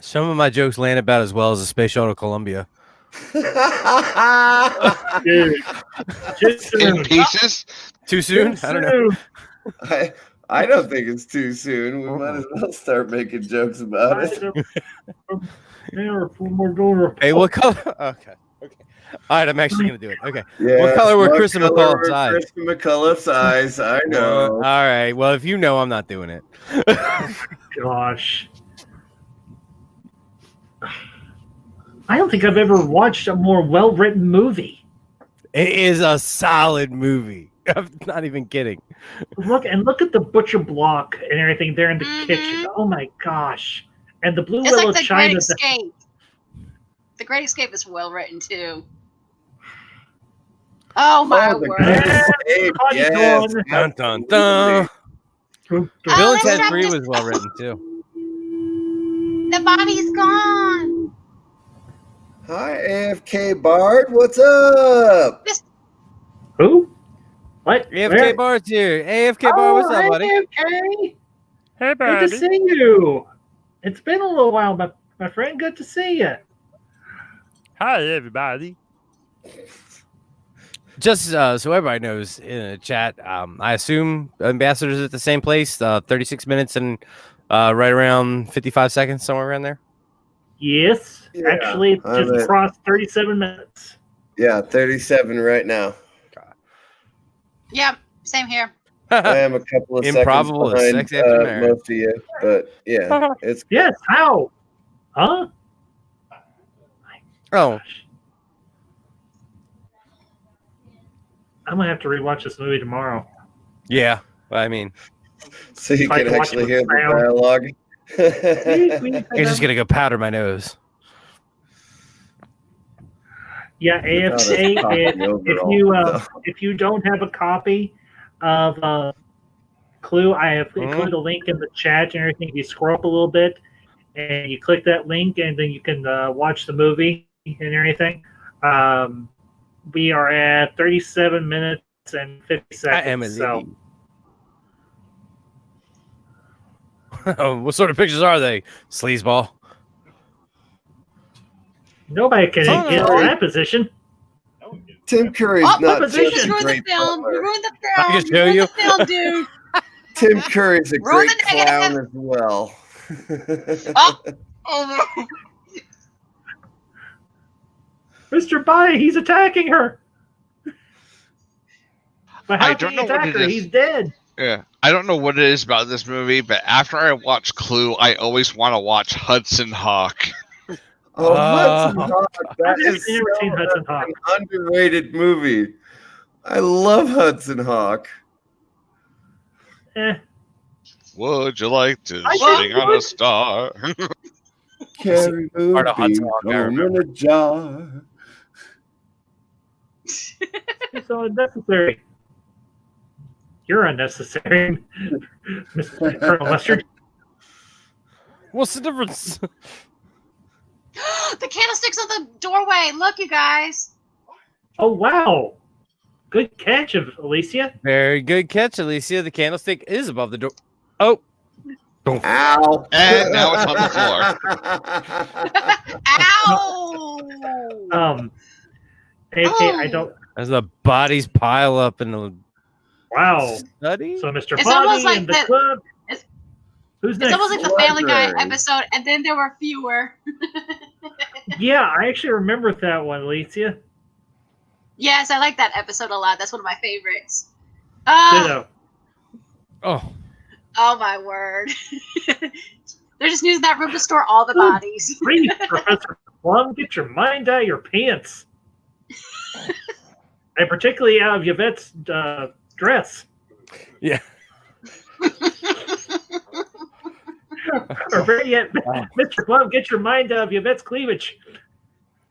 Some of my jokes land about as well as the Space Shuttle Columbia. Dude, too soon. In pieces? Too soon? I don't know. I don't think it's too soon. We might as well start making jokes about it. Hey, what color? Okay. All right, I'm actually gonna do it. Okay. Yeah, what color were Kristen McAuliffe's eyes? Kristen McAuliffe's eyes. I know. All right. Well, if you know, I'm not doing it. Gosh. I don't think I've ever watched a more well-written movie. It is a solid movie. I'm not even kidding. Look at the butcher block and everything there in the kitchen. Oh my gosh! And the Blue It's Willow like the China. Great Escape. The Great Escape is well written too. Oh my word! Yes. Dun dun dun. Bill and Ted 3 was well written too. The body's gone. Hi, AFK Bard. What's up? Who? What? AFK Where? Bard's here. AFK Bard, what's up, buddy? AFK. Hey, Good to see you. It's been a little while, my friend. Good to see you. Hi, everybody. Just so everybody knows in the chat, I assume Ambassador's at the same place, 36 minutes and right around 55 seconds, somewhere around there. Yes. Yeah, Actually, it's just crossed 37 minutes. Yeah, 37 right now. Yep, same here. I am a couple of Improbable seconds sex after behind marriage. most of you, but yeah, it's Yes. How? Huh? Oh, I'm gonna have to rewatch this movie tomorrow. yeah. I mean, so you If I can can watch actually it hear with the sound. dialogue. you're just gonna go powder my nose. Yeah, AFK. copy If you don't have a copy of Clue, I have included a link in the chat and everything. If you scroll up a little bit and you click that link, and then you can watch the movie and everything. We are at 37 minutes and 50 seconds. I am a so. lady. What sort of pictures are they? Sleazeball. Nobody can get into that position. Tim Curry's Oh, not position. just a Ruined the great film. butler. You ruined the film. I can You show ruined you. the film, dude. Tim Curry's a Roll great the negative. clown as well. Oh no. Mr. Bai, he's attacking her. But how I can don't he know what attack it her? is. He's dead. Yeah, I don't know what it is about this movie, but after I watch Clue, I always want to watch Hudson Hawk. Oh, Hudson Hawk. That I've is never seen Hudson Hawk. an underrated movie. I love Hudson Hawk. Would you like to I sing would. on a star? Carry Part of Hudson movies Hawk, I home in a jar. It's so unnecessary. You're unnecessary, Mr. Colonel Mustard. What's the difference? The candlestick's on the doorway. Look, you guys. Oh, wow. Good catch of Alicia. Very good catch, Alicia. The candlestick is above the door. Oh. Ow. And now it's on the floor. Ow. AFK, I don't. As the bodies pile up in the Wow. study. So Mr. It's Foggy almost like and the that- club. it's- Who's It's next? almost like the Family Guy Library. episode, and then there were fewer. Yeah, I actually remember that one, Alicia. Yes, I like that episode a lot. That's one of my favorites. Ditto. Oh. Oh my word. They're just using that room to store all the bodies. Please, Professor Plum, get your mind out of your pants. And particularly out of Yvette's dress. Yeah. Or better yet, Mr. Plum, get your mind out of Yvette's cleavage.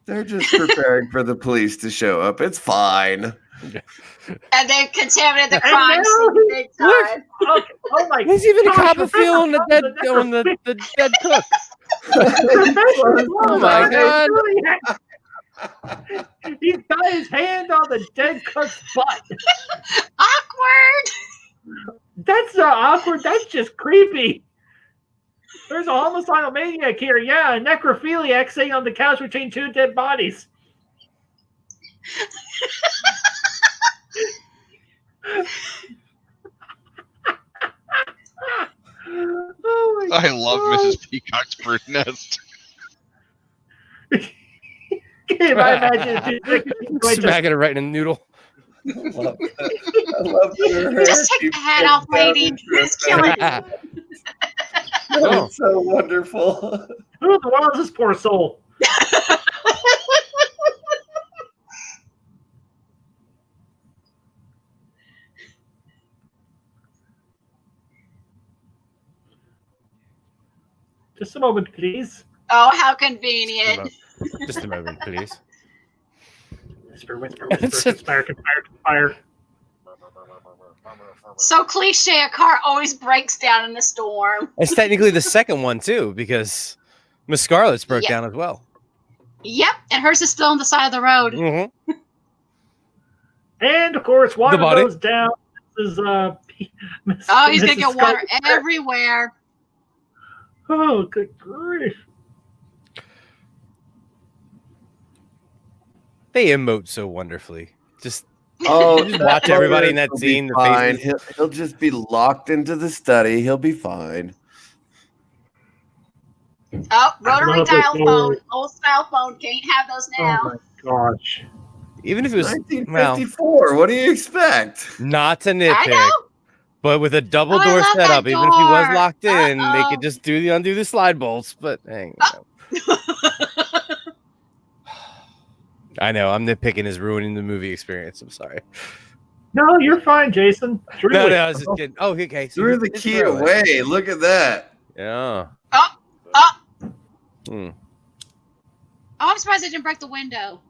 They're just preparing for the police to show up. It's fine. And they contaminated the And crime now scene big time. Okay. Oh my There's even a gosh, Copperfield on the dead Professor on the dead cook. Professor Plum, Oh my God. He's got put his hand on the dead cook's butt? Awkward. That's not awkward. That's just creepy. There's a homicidal maniac here. Yeah, a necrophiliac sitting on the couch between two dead bodies. Oh my I love God. Mrs. Peacock's bird nest. Can I imagine if Smacking it right in the noodle. I love that her hair Just take keeps the hat off, going down lady. into her It's killing face. me. That is so wonderful. Who in the world is this poor soul? Just a moment, please. Oh, how convenient. Just a moment, please. Whisper, conspire. So cliche, a car always breaks down in a storm. It's technically the second one too, because Miss Scarlet's broke Yep. down as well. Yep, and hers is still on the side of the road. Mm-hmm. And of course, water The body. goes down. This is Oh, he's gonna get water everywhere. Oh, good grief! They emote so wonderfully. Just Just watch everybody in that scene. The Fine. faces. He'll just be locked into the study. He'll be fine. Oh, rotary love dial this phone, old style phone. Can't have those now. Oh my gosh! Even if it was 1954. What do you expect? not to I nitpick, know. but with a double Oh, I door love setup, that even if he was door. locked in, they Uh-oh. could just undo the slide bolts. But hey, I know I'm nitpicking is ruining the movie experience. I'm sorry. No, you're fine, Jason. Truly. No, I was just kidding. Oh, okay. So Threw the just key throw it. away. Look at that. Yeah. Hmm. Oh, I'm surprised I didn't break the window.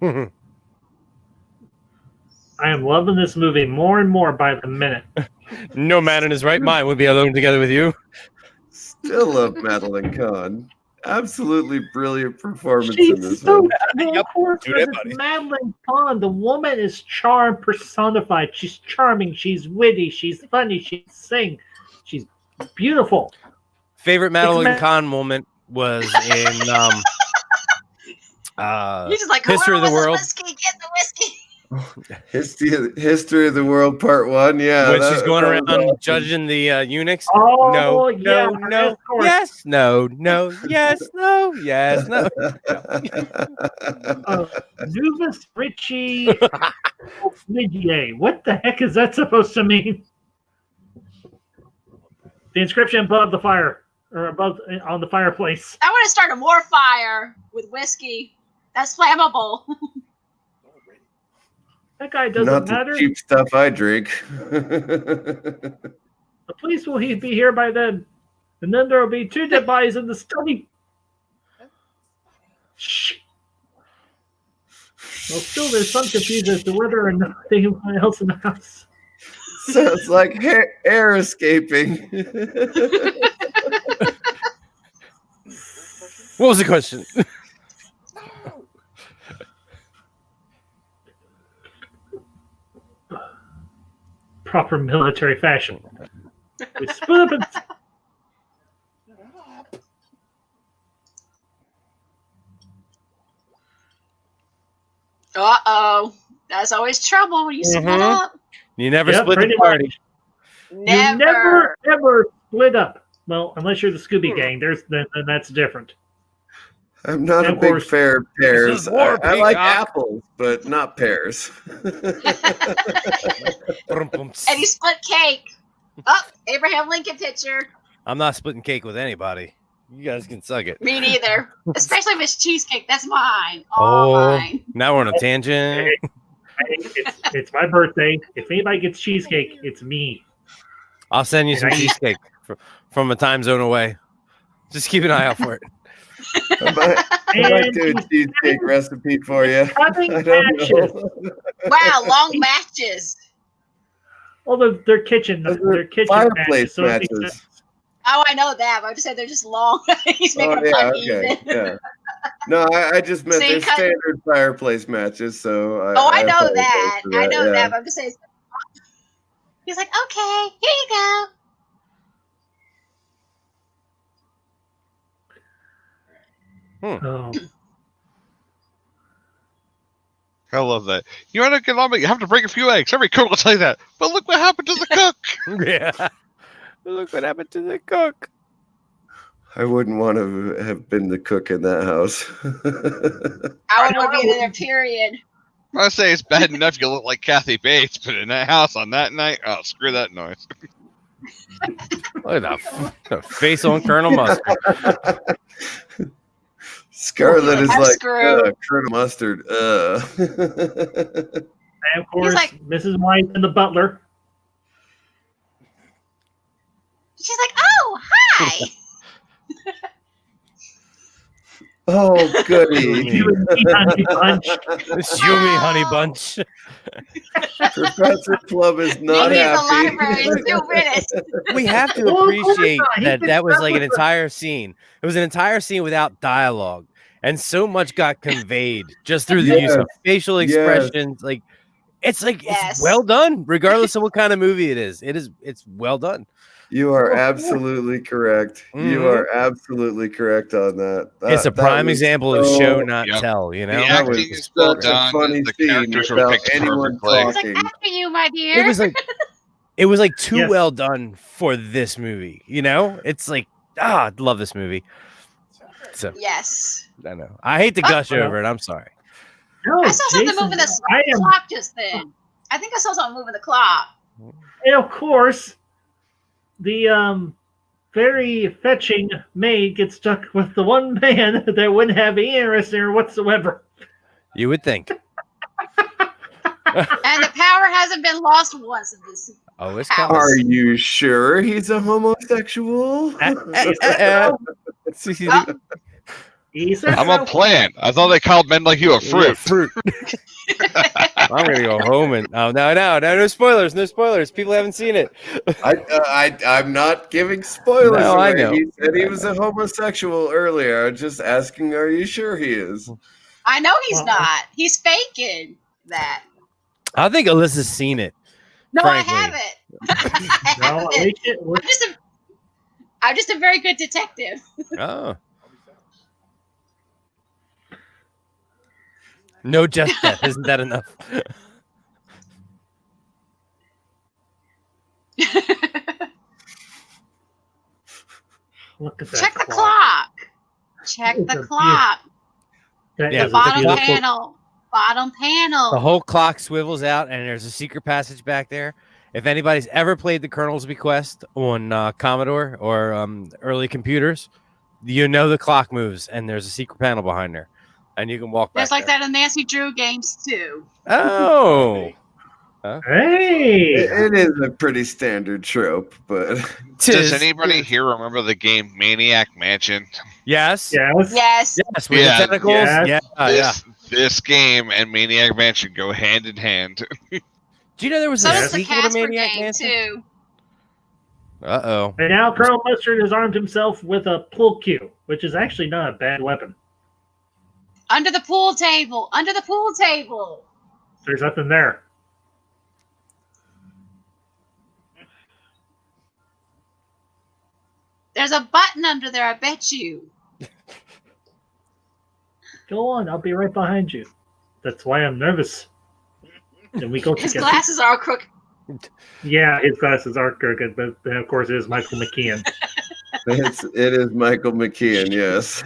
Man, I am loving this movie more and more by the minute. No man in his right mind would be alone together with you. Still love Madeline Kahn. Absolutely brilliant performance in She's this so one. cool, of course, Do that, because buddy. it's Madeline Kahn. The woman is charm personified. She's charming. She's witty. She's funny. She can sing. She's beautiful. Favorite Madeline Ma- Kahn moment was in You're just like, History of the whoever World. wants the whiskey, get the whiskey. History of the World Part 1. Yeah. when she's going that around was awesome. judging the eunuchs. Oh, No, yeah, no, of course. yes, no, yes, no, yes, no. Nubis Richie Ligier. What the heck is that supposed to mean? The inscription above the fire, or above on the fireplace. I want to start a more fire with whiskey. That's flammable. That guy doesn't Not matter. the cheap stuff I drink. The police will be here by then. And then there will be 2 dead bodies in the study. Shh. Well, still, there's some confusion as to whether or not anyone else in the house. Sounds like air escaping. What was the question? Proper military fashion. We split up and Uh-oh. That's always trouble when you split Mhm. up. You never Yep, split the pretty party. much. Never. You never ever split up. Well, unless you're the Scooby Gang, then that's different. I'm not And a of big course- fan of This pears. is war, I like Peacock. apples, but not pears. And you split cake. Oh, Abraham Lincoln picture. I'm not splitting cake with anybody. You guys can suck it. Me neither. Especially if it's cheesecake. That's mine. Oh. All mine. Now we're on a tangent. It's my birthday. If anybody gets cheesecake, it's me. I'll send you some And I- cheesecake from a time zone away. Just keep an eye out for it. I might do a cheesecake recipe for you. Having I don't matches. know. Wow, long matches. Although their kitchen fireplace matches. Oh, I know that. But I just said they're just long. He's making a pun even. Yeah. No, I just meant they're standard fireplace matches. So I know that. I know that. But I'm just saying. He's like, okay, here you go. Oh. I love that. You want to get on, but you have to break a few eggs. Every cook will tell you that. But look what happened to the cook. Yeah. Look what happened to the cook. I wouldn't want to have been the cook in that house. I would be in there, period. I say it's bad enough you look like Kathy Bates, but in that house on that night, oh, screw that noise. Look at the face on Colonel Mustard. Scarlett is like Colonel Mustard. And of course, Mrs. White and the butler. She's like, oh, hi. Oh, goody. It's Yumi Honey Bunch. Professor Plum is not happy. The library in 2 minutes. We have to appreciate that was like an entire scene. It was an entire scene without dialogue. And so much got conveyed just through the use of facial expressions. Like it's well done, regardless of what kind of movie it is. It's well done. You are absolutely correct. Mm-hmm. You are absolutely correct on that. It's a prime example of show not tell. You know, the acting is well done. Funny the characters were picked perfectly. I was like, after you, my dear. It was like too well done for this movie. You know, it's like I love this movie. So yes, I know. I hate to gush over it. I'm sorry. No, I saw something moving the clock just then. I think I saw something moving the clock. And of course, the very fetching maid gets stuck with the one man that wouldn't have any interest in her whatsoever. You would think. And the power hasn't been lost once in this. Oh, it's coming. Are you sure he's a homosexual? I'm a plant. I thought they called men like you a fruit. I'm gonna go home and no spoilers, no spoilers. People haven't seen it. I'm not giving spoilers. No, away. I know. He said he was a homosexual earlier. I'm just asking, are you sure he is? I know he's not. He's faking that. I think Alyssa's seen it. No, frankly. I haven't. I'm just a very good detective. Oh. No just death. Isn't that enough? Look at that. Check the clock. Check the clock. The bottom panel. Bottom panel. The whole clock swivels out, and there's a secret passage back there. If anybody's ever played The Colonel's Bequest on Commodore or early computers, you know the clock moves, and there's a secret panel behind there. And you can walk back. There's like that in Nancy Drew games too. Oh. Hey. It is a pretty standard trope, but does anybody here remember the game Maniac Mansion? Yes. Yes. With the tentacles. Yes. This game and Maniac Mansion go hand in hand. Do you know there was a sequel to Maniac Mansion too? Uh-oh. And now Colonel Mustard has armed himself with a pool cue, which is actually not a bad weapon. Under the pool table. Under the pool table. There's nothing there. There's a button under there, I bet you. Go on, I'll be right behind you. That's why I'm nervous. And we go His together. glasses are crooked. Yeah, his glasses are crooked, but then of course it is Michael McKean. it is Michael McKean, yes.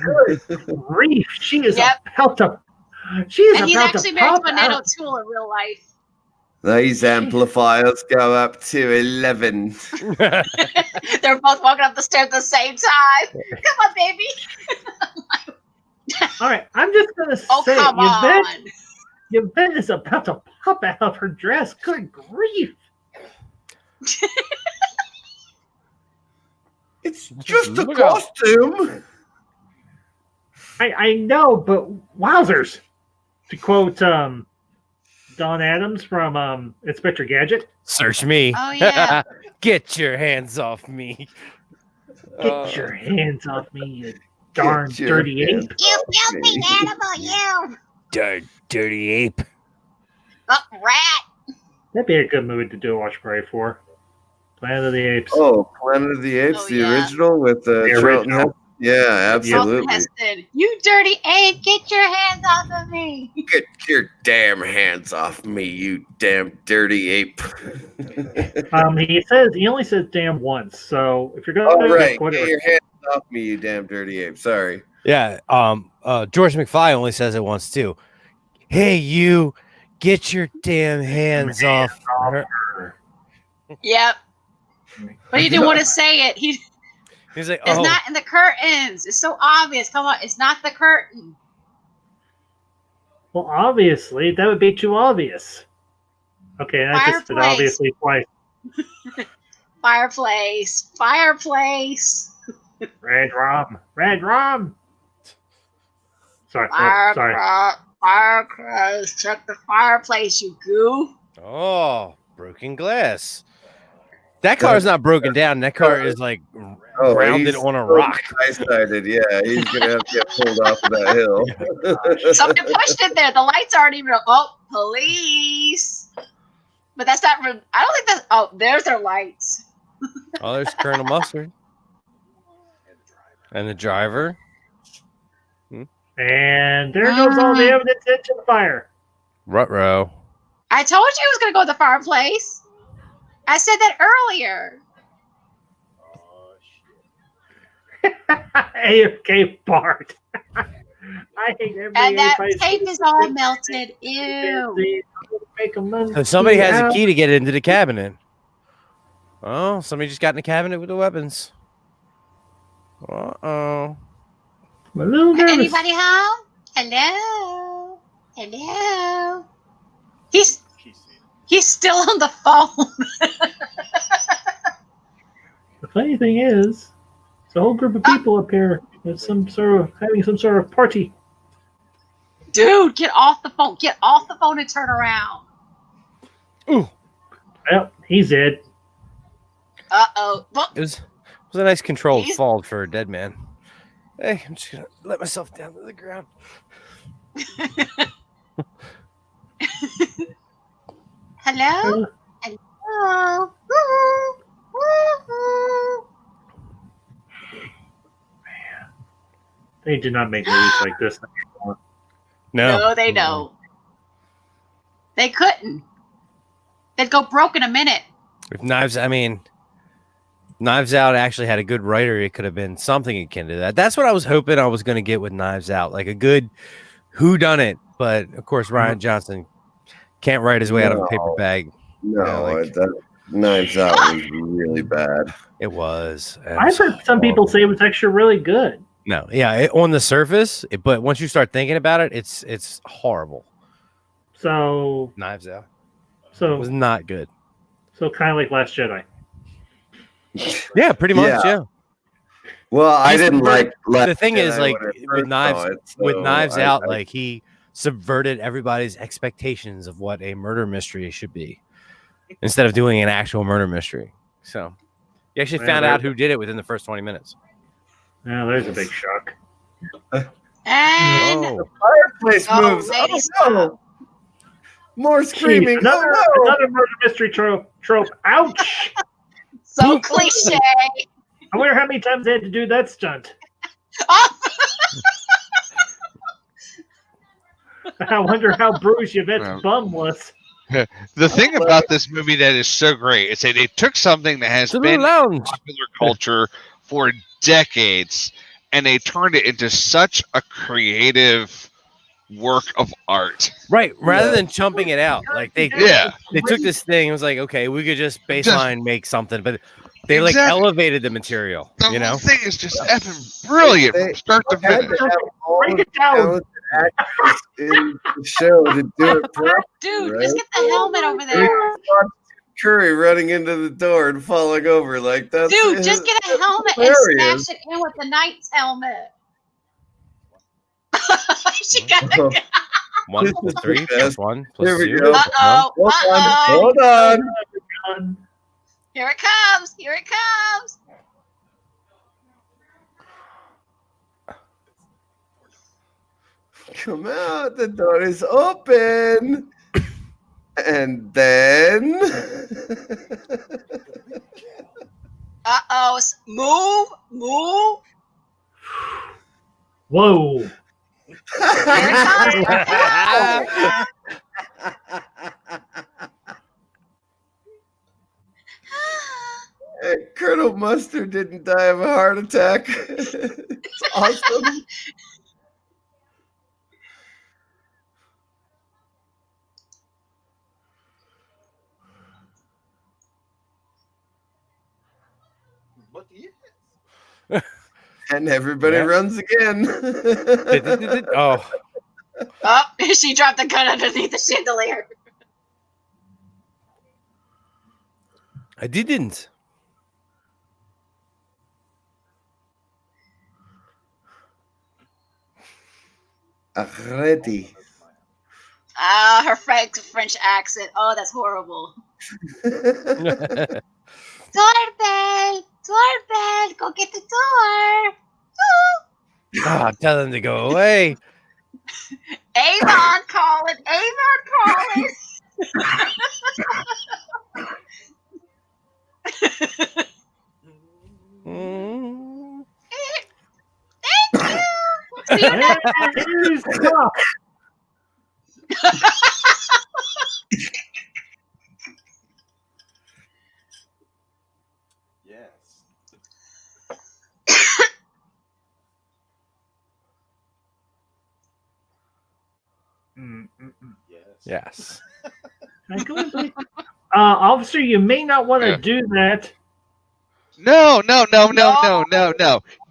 Grief, she is about to. She is and he's about actually to married pop to a Nano out. Tool in real life. These amplifiers go up to 11. They're both walking up the stairs at the same time. Come on, baby. All right, I'm just gonna say, come on. Yvette is about to pop out of her dress. Good grief! It's just a costume. I know, but wowzers! To quote the Don Adams from Inspector Gadget. Search me. Oh yeah. Get your hands off me. Get your hands off me, you darn dirty ape. You filthy animal, you. Dirty ape. Oh, rat. That'd be a good movie to do a watch party for. Planet of the Apes. Oh, Planet of the Apes, Oh, the yeah. original with The Charlton original. Heston. Yeah, absolutely. Heston, you dirty ape, get your hands off of me. Get your damn hands off me, you damn dirty ape. He only says damn once. So if you're going Oh, to right. whatever. Get your hands off me, you damn dirty ape. Sorry. Yeah. George McFly only says it once too. Hey, you, get your damn hands off her. Yep. But he didn't want to say it. He's like, It's oh, not in the curtains. It's so obvious. Come on, it's not the curtain. Well, obviously, that would be too obvious. Okay, I just did Fireplace. obviously twice. Fireplace. Fireplace. Red rum. Red rum. Sorry. Oh, sorry. Fireplace. Check the fireplace, you goo. oh, broken glass. That car is not broken down. That car is like grounded on a rock. High-sided, yeah. He's going to have to get pulled off of that hill. Somebody pushed it there. The lights aren't even. Oh, police. But that's not. I don't think that's. Oh, there's their lights. Oh, there's Colonel Mustard. And the driver. And there goes all the evidence into the fire. Ruh-roh. I told you it was going to go to the fireplace. I said that earlier. AFK Bart. I hate every And that AFK tape is all melted. Ew. So somebody has a key to get into the cabinet. Oh, somebody just got in the cabinet with the weapons. Uh-oh. I'm a little nervous. Anybody home? Hello? Hello? He's still on the phone. The funny thing is, it's a whole group of people up here with having some sort of party. Dude, get off the phone. Get off the phone and turn around. Ooh. Well, he's dead. Uh-oh. It was a nice controlled He's- fall for a dead man. Hey, I'm just going to let myself down to the ground. Hello? Hello? Woo-hoo. Woo-hoo. They did not make movies like this anymore. No, they don't. They couldn't. They'd go broke in a minute. If Knives Out actually had a good writer, it could have been something akin to that. That's what I was hoping I was going to get with Knives Out, like a good whodunit. But of course, Ryan Johnson can't write his way out of a paper bag. No, that Knives Out was really bad. It was. I've heard some people say it was actually really good. No, yeah, on the surface, but once you start thinking about it, it's horrible. So Knives Out. So it was not good. So kind of like Last Jedi. Yeah, pretty much. Yeah. Well, I didn't like. The thing is, like with with Knives Out, like he subverted everybody's expectations of what a murder mystery should be, instead of doing an actual murder mystery. So you actually found out who did it within the first 20 minutes. Yeah, there's a big shock. And the fireplace moves. ladies, Oh no! More screaming. Another Oh murder mystery trope. Ouch! so cliche. I wonder how many times they had to do that stunt. I wonder how bruised Yvette's bum was. The thing about this movie that is so great is that they took something that has been in popular culture for decades and they turned it into such a creative work of art. Right, rather than chumping it out. Like they took this thing and was like, okay, we could just baseline make something, but they like elevated the material. The whole thing is just effing brilliant from start to finish. Break it down. Actors in the show to do it properly. Dude, right? just get the helmet over there. Curry running into the door and falling over like that's. Dude, just get a helmet and smash it in with the knight's helmet. She got 1 plus 3 plus 1 plus Here we 2. go. Hold on. Here it comes. Here it comes. Come out. The door is open. And then. Uh-oh. Move. Move. Whoa. Here it comes. Hey, Colonel Mustard didn't die of a heart attack. It's awesome. And everybody runs again. Oh. Oh, she dropped the gun underneath the chandelier. I didn't. Ready. Ah, her French accent. Oh, that's horrible. Doorbell! Doorbell! Go get the door! Oh, tell them to go away. Avon calling! Avon calling! Thank you! See you next time. Yes. Officer, you may not want to do that. No.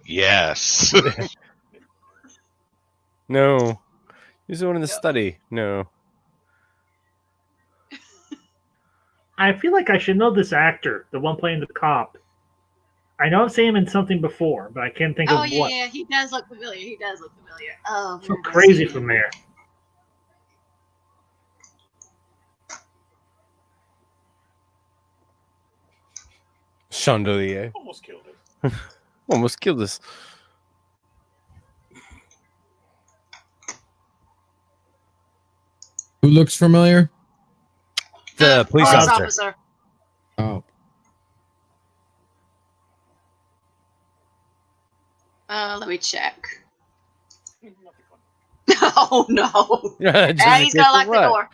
Yes. No. He's the one in the study. No. I feel like I should know this actor, the one playing the cop. I know I've seen him in something before, but I can't think of what. Oh, yeah, he does look familiar. Oh, so crazy from there. Chandelier. Almost killed it. Almost killed us. Who looks familiar? The police officer. Oh. Let me check. Oh, no. And he's going to lock the door.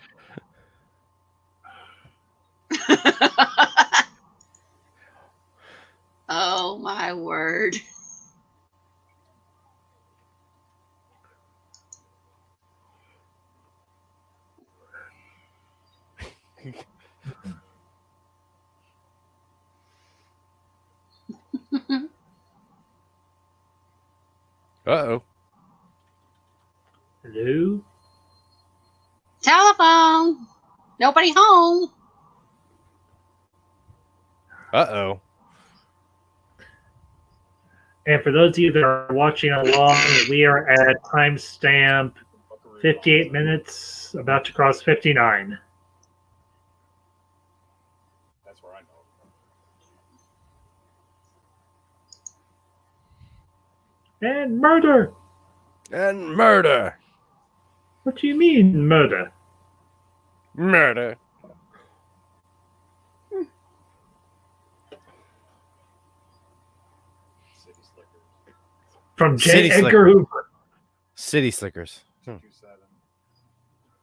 Oh, my word. Uh-oh. Hello? Telephone. Nobody home. Uh-oh. And for those of you that are watching along, we are at timestamp 58 minutes, about to cross 59. That's where I know. And murder! And murder! What do you mean, murder? Murder. From J. City Edgar Slicker. Hoover. City Slickers.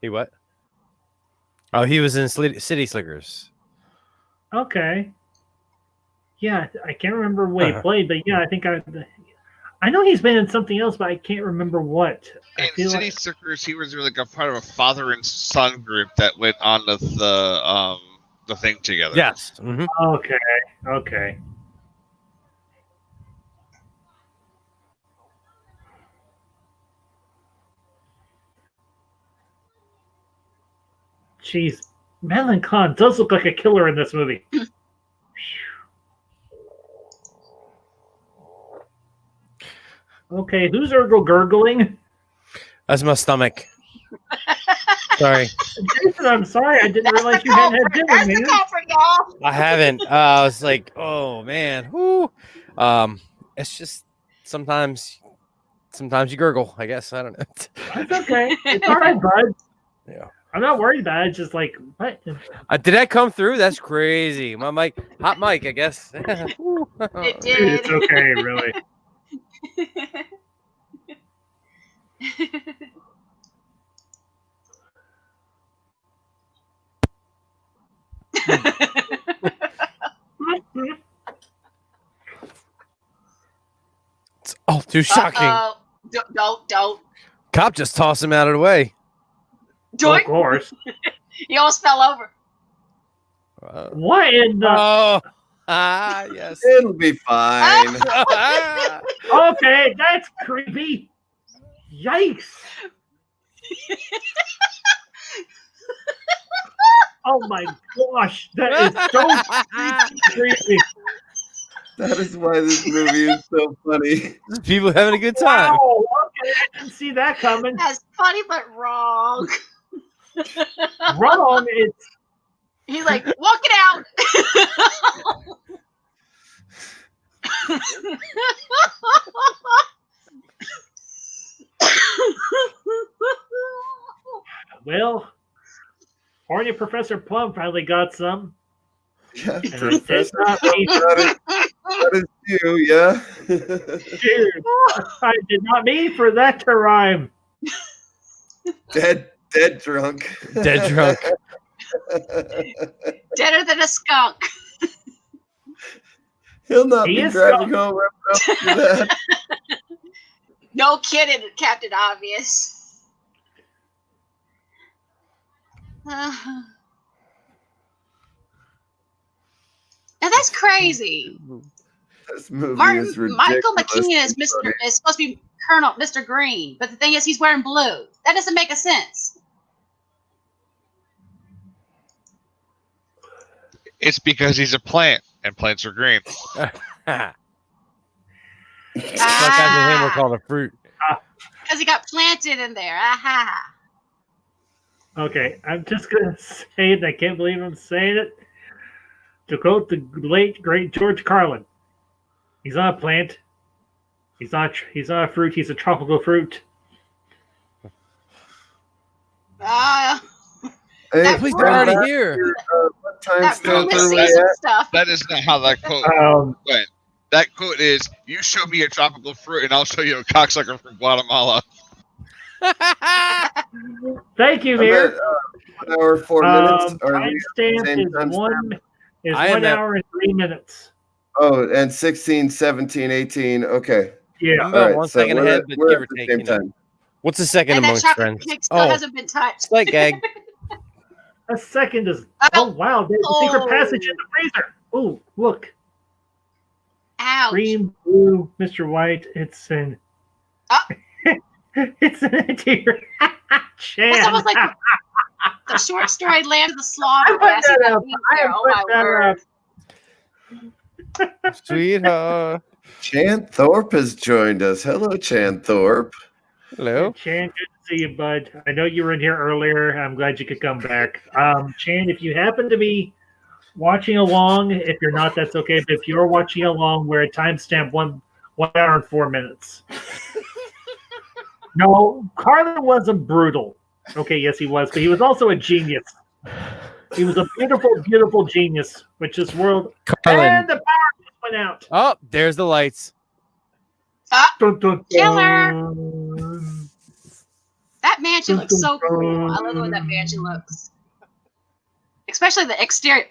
He what? Oh, he was in City Slickers. Okay. Yeah, I can't remember what he played, but yeah, I think I know he's been in something else, but I can't remember what. In City Slickers, he was like a part of a father and son group that went on the thing together. Yes. Mm-hmm. Okay. Jeez, Madeline Kahn does look like a killer in this movie. Okay, who's Ergo gurgling? That's my stomach. Sorry. Jason, I'm sorry. I didn't realize you hadn't had dinner, That's man. the culprit, y'all. I haven't. I was like, oh man. Whoo. It's just sometimes you gurgle, I guess. I don't know. That's okay. It's all right, bud. Yeah. I'm not worried about it. It's just like, what? Did that come through? That's crazy. My mic, hot mic, I guess. It Dude, did. it's okay, really. It's all too shocking. Don't. Cop just tossed him out of the way. Well, of course. He almost fell over. What in the... yes. It'll be fine. Okay, that's creepy. Yikes. Oh my gosh, that is so creepy. That is why this movie is so funny. People having a good time. Wow, okay, I didn't see that coming. That's funny, but wrong. Wrong, it's... He's like, walk it out. Well, Ornia Professor Plum finally got some. Yeah, And Professor it's not me. that is you, yeah. Dude, I did not mean for that to rhyme. Dead drunk. Dead drunk. Deader than a skunk. He'll not He be is driving skunk. home after that. No kidding, Captain Obvious. Now that's crazy. This movie is ridiculous. Michael McKean is supposed to be Colonel Mr. Green, but the thing is, he's wearing blue. That doesn't make a sense. It's because he's a plant, and plants are green. Sarcasm him we're called a fruit. Because he got planted in there. Aha. Okay, I'm just going to say it. I can't believe I'm saying it. To quote the late, great George Carlin, he's not a plant. He's not a fruit. He's a tropical fruit. Hey, Please, they're already here. What time That stamp really are we sees some at? stuff. That is not how that quote went. That quote is, "You show me a tropical fruit, and I'll show you a cocksucker from Guatemala." Thank you, I'm Mayor. at 1 hour 4 minutes. Are we Timestamp at the same is timestamp? 1 hour and 3 minutes. Oh, and 16, 17, 18. Okay. Yeah. I'm about All right, 1 so second we're ahead, at- but we're give at or the take. same You know. time. What's the second And that amongst chocolate friends? cake still Oh, hasn't been touched. slight gag. A second is... Oh, wow. There's a secret passage in the freezer. Oh, look. Ouch. Green, blue, Mr. White. It's an... it's an interior. That's almost like the short story Land of the Slaughter. I put that up. Oh my word. Sweetheart. Chan Thorpe has joined us. Hello, Chan Thorpe. Hello. Chan, good to see you, bud. I know you were in here earlier. I'm glad you could come back. Chan, if you happen to be watching along, if you're not, that's okay. But if you're watching along, we're at timestamp 1 hour and 4 minutes. No, Carlin wasn't brutal. Okay, yes, he was, but he was also a genius. He was a beautiful, beautiful genius, which this world... Carlin. And the power just went out. Oh, there's the lights. Dun, dun, Killer. dun. That mansion looks so cool. I love the way that mansion looks. Especially the exterior.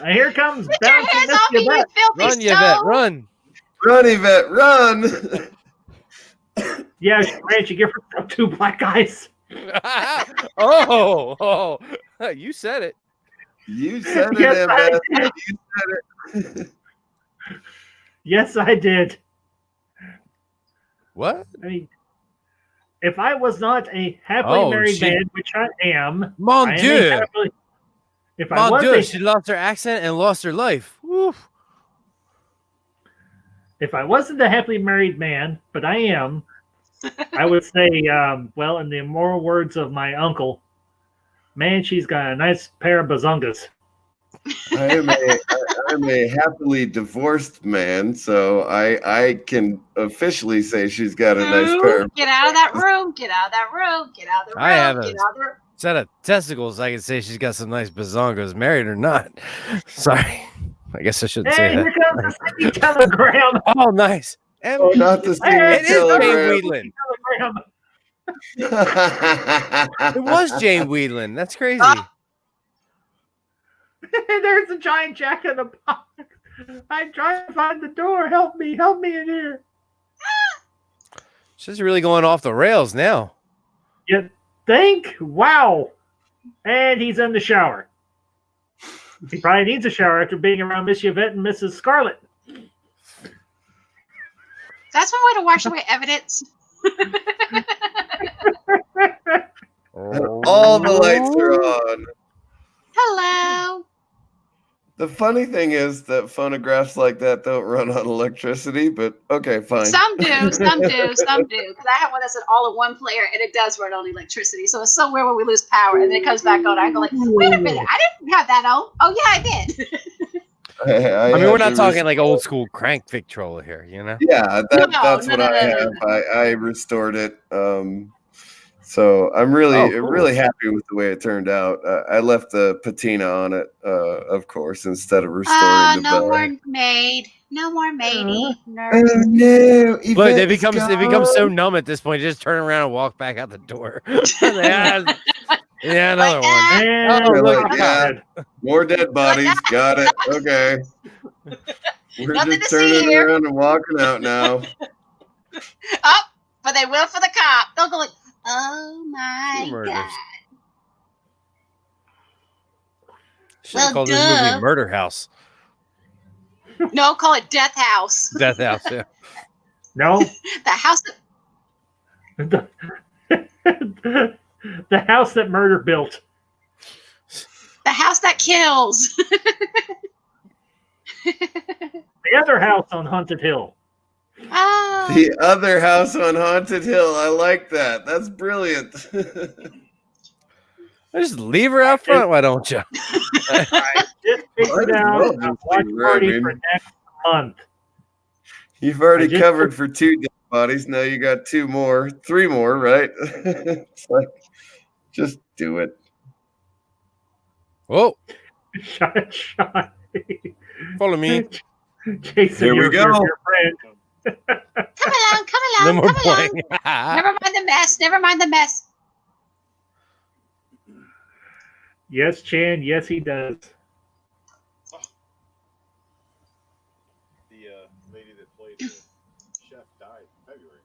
And here comes Get your hands off me, you filthy Run, stone. Yvette, run. Run, Yvette, run! Yeah, Ranch, you give her 2 black eyes. oh, you said it. You said it, Yes, I Ambassador. did. You said it. Yes, I did. What? I mean, if I was not a happily married man, which I am, Mon I am Dieu. a happily, if I Mon was Dieu, a, she lost her accent and lost her life. Woo. if I wasn't a happily married man, but I am, I would say, well, in the immortal words of my uncle, man, she's got a nice pair of bazongas. I'm a happily divorced man, so I can officially say she's got a nice pair. Get out of that room! Get out of that room! Get out of the room! I have get a out of the room! set of testicles. I can say she's got some nice bazongas, married or not. Sorry, I guess I shouldn't say Hey, that. here comes the singing telegram. Oh, nice. Oh, not the singing It is Jane telegram. Wheedlin. Telegram. It was Jane Wheedlin. That's crazy. There's a giant jack in the box. I'm trying to find the door. Help me in here. She's really going off the rails now. You think? Wow. And he's in the shower. He probably needs a shower after being around Miss Yvette and Mrs. Scarlet. That's one way to wash away evidence. All the lights are on. Hello. The funny thing is that phonographs like that don't run on electricity, but okay, fine. Some do, some do, some do. Because I have one that's an all-in-one player, and it does run on electricity. So it's somewhere where we lose power, and then it comes back on. I go like, wait a minute, I didn't have that on. Oh yeah, I did. I mean, we're not talking like old school crank Victrola here, you know? Yeah, that's what I have. I restored it. So I'm really happy with the way it turned out. I left the patina on it, of course, instead of restoring the bell. No more maid. No more matey. Oh no! Look, they become so numb at this point. Just turn around and walk back out the door. Yeah, another one. And look, yeah, more dead bodies. Got it. Okay. We're Nothing just to see turning here. around and walking out now. Oh, but they will for the cop. They'll go like, oh my god. Should have called this movie Murder House. No, call it Death House. Death House, yeah. No. The house that The house that murder built. the house that kills. The other house on Haunted Hill. Oh. The other house on Haunted Hill. I like that. That's brilliant. Just leave her out front, why don't you? I just figured out a watch party for next month. You've already covered for 2 dead bodies. Now you got 3 more, right? It's like, just do it. Whoa. Shot. Follow me. Jason, Here we go. Your friend. Come along, No more come along. playing. Never mind the mess. Never mind the mess. Yes, Chan. Yes, he does. The lady that played the chef died in February.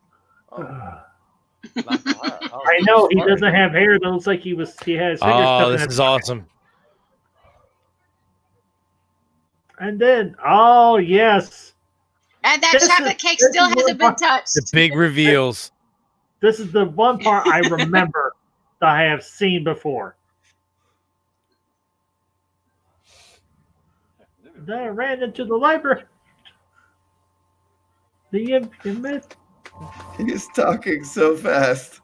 I know he doesn't have hair. That looks like he has fingers stuck in This his is awesome. And then, oh yes, And that chocolate cake still hasn't been touched. The big reveals. this is the one part I remember that I have seen before. Then I ran into the library. The image. He's talking so fast.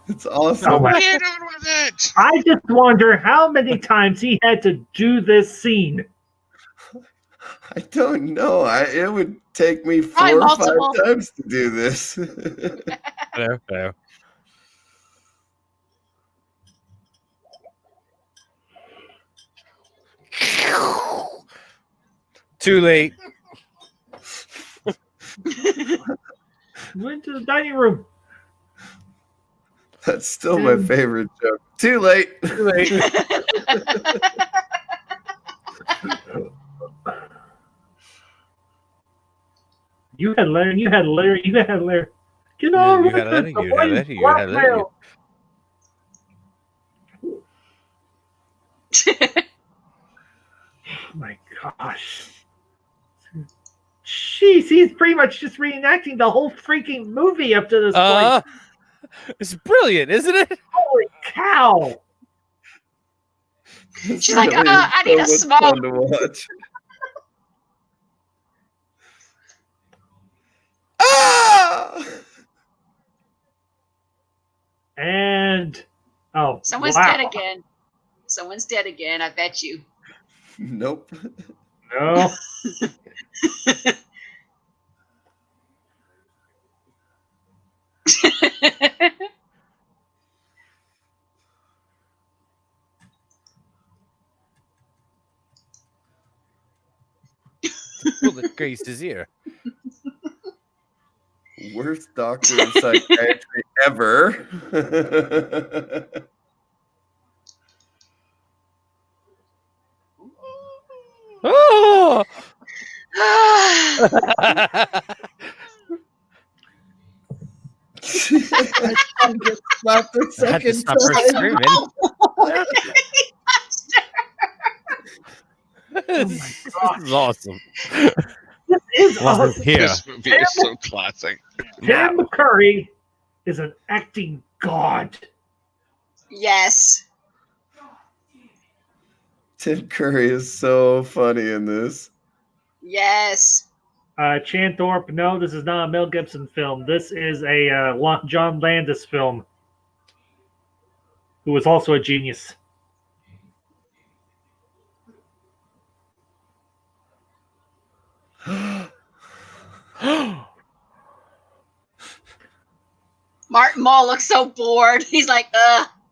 It's awesome. Oh my- What are you doing with it? I just wonder how many times he had to do this scene. I don't know. It would take me 4 Probably or 5 multiple. times to do this. Hello. Too late. Went to the dining room. That's still my favorite joke. Too late. Too late. You had Larry. You had Larry. You had Larry. Get on You with had it. Larry, you had Larry, you had Larry. Oh my gosh. Jeez, he's pretty much just reenacting the whole freaking movie up to this point. It's brilliant, isn't it? Holy cow. She's like, I need a much smoke. fun to watch. And someone's wow. dead again. Someone's dead again. I bet you. Nope. No. Bullet Grace is here. Worst doctor of psychiatry ever. Oh! I get slapped the I had to second stop her time. screaming. This is awesome. This is Love awesome. it here. This movie is so classic. Tim McCurry is an acting god. Yes. Tim Curry is so funny in this. Yes. Chanthorpe, no, this is not a Mel Gibson film. This is a John Landis film, who was also a genius. Martin Mull looks so bored. He's like,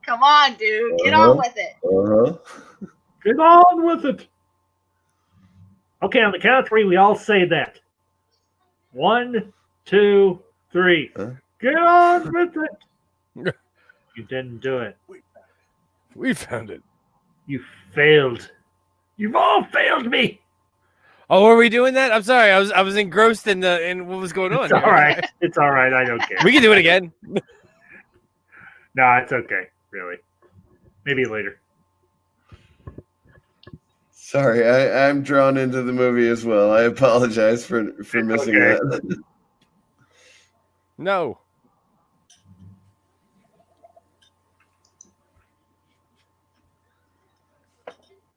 come on, dude. Get on with it. Get on with it. Okay, on the count of three, we all say that. 1, 2, 3. Get on with it. You didn't do it. We found it. You failed. You've all failed me. Oh, were we doing that? I'm sorry. I was engrossed in what was going on. It's all right. It's all right. I don't care. We can do it again. No, it's okay. Really. Maybe later. Sorry, I'm drawn into the movie as well. I apologize for missing that. No.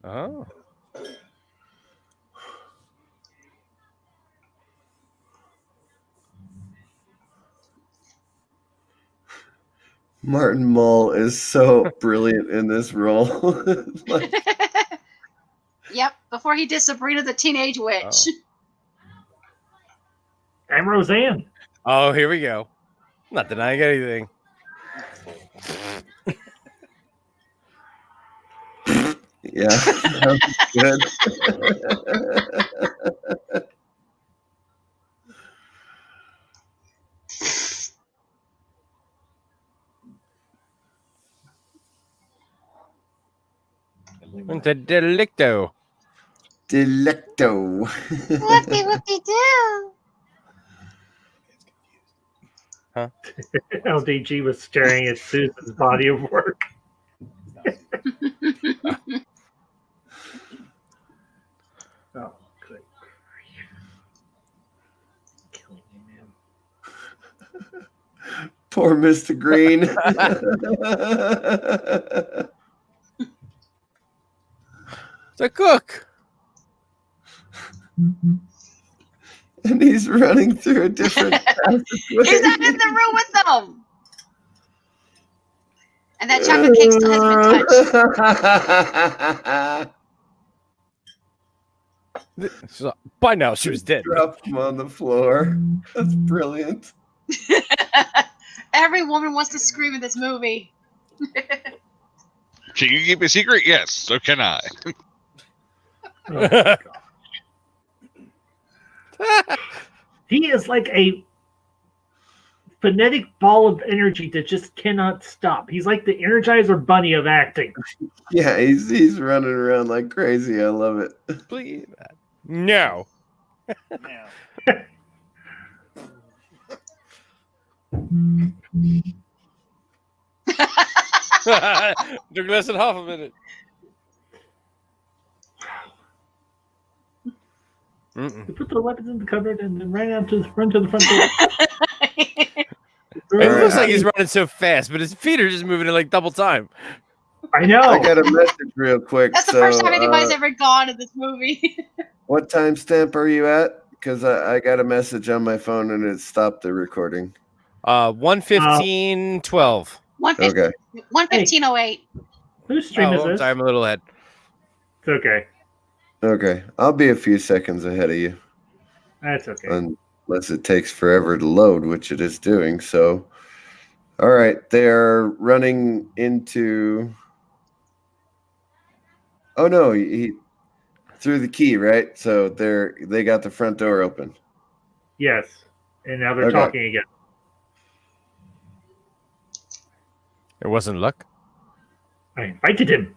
Oh. Martin Mull is so brilliant in this role. Like, Yep. Before he did Sabrina the Teenage Witch. Oh. I'm Roseanne. Oh, here we go. I'm not denying anything. yeah, that was good. The delicto. Delecto. Whoopty-whoopty-doo. Huh? LDG was staring at Susan's body of work. Oh, good. Killing me, man. Poor Mr. Green. The cook. And he's running through a different passageway. He's not in the room with them. And that chocolate cake still hasn't been touched. By now, she was dead. Dropped him on the floor. That's brilliant. Every woman wants to scream in this movie. Can you keep a secret? Yes, so can I. Oh, he is like a phonetic ball of energy that just cannot stop. He's like the Energizer Bunny of acting. Yeah, he's running around like crazy. I love it. Please. No. Took less than half a minute. They put the weapons in the cupboard and then ran out to the front door. It looks like he's running so fast, but his feet are just moving at like double time. I know. I got a message real quick. That's the first time anybody's ever gone in this movie. What timestamp are you at? Because I got a message on my phone and it stopped the recording. 1:15:12. Okay. 1:15:08. Whose stream is this? Sorry, I'm a little ahead. It's okay. Okay. I'll be a few seconds ahead of you. That's okay. Unless it takes forever to load, which it is doing. So, all right. They're running into. Oh, no. He threw the key, right? So they got the front door open. Yes. And now they're talking again. It wasn't luck. I invited him.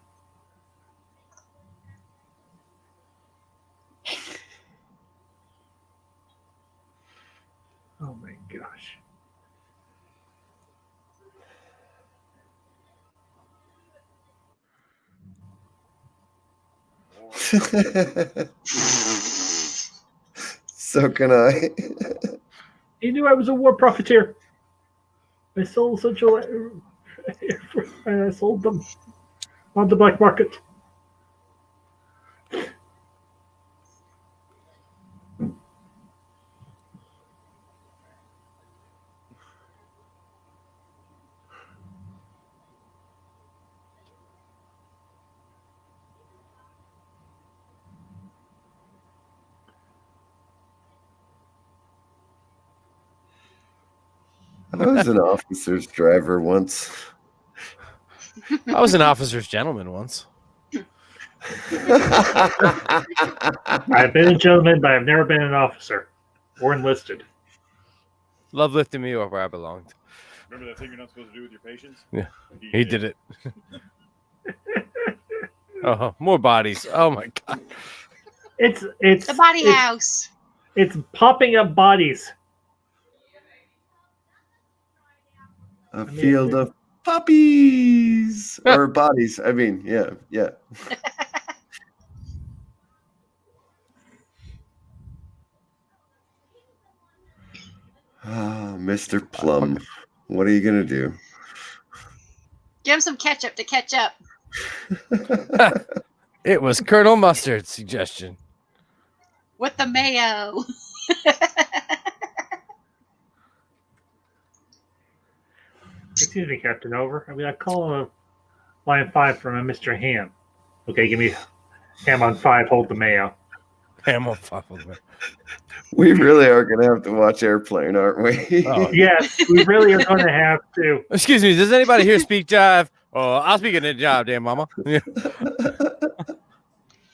Oh my gosh. So can I. He knew I was a war profiteer. I sold and I sold them on the black market. I was an officer's driver once. I was an officer's gentleman once. I've been a gentleman, but I've never been an officer or enlisted. Love lifting me up where I belonged. Remember that thing you're not supposed to do with your patients? Yeah, he did it. Oh, more bodies. Oh my god. It's the body house. It's popping up bodies. A field of puppies or bodies. I mean, yeah. Mr. Plum, what are you gonna do? Give him some ketchup to catch up. It was Colonel Mustard's suggestion. With the mayo. Excuse me, Captain. Over. I call a line 5 from a Mr. Ham. Okay, give me Ham on 5. Hold the mayo. Ham on 5. Hold the mayo. We really are going to have to watch Airplane, aren't we? Oh. Yes, we really are going to have to. Excuse me. Does anybody here speak jive? Oh, I'll speak in the jive, damn mama.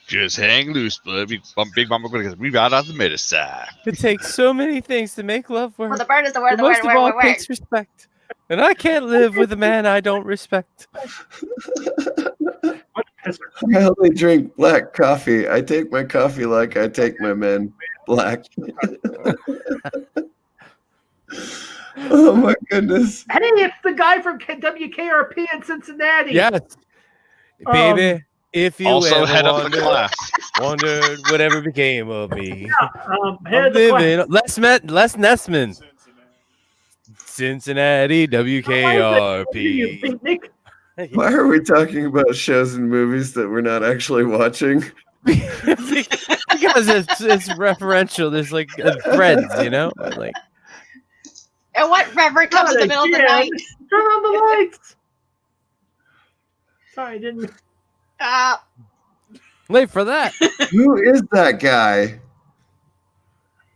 Just hang loose, bud. Big Mama going to read out the medicine. It takes so many things to make love work. Well, the bird is the word. But The most word. of all, Word. it takes respect. And I can't live with a man I don't respect. I only drink black coffee. I take my coffee like I take my men black. Oh my goodness. Hey, it's the guy from WKRP in Cincinnati. Yes. Baby, if you also ever head up the class. wondered whatever became of me. Head I'm of the class. living Les Nessman. Cincinnati, WKRP. Why are we talking about shows and movies that we're not actually watching? Because it's referential. There's like threads, you know? Like, and what reverend comes in the middle of the night? Turn on the lights. Sorry, I didn't. Late for that. Who is that guy?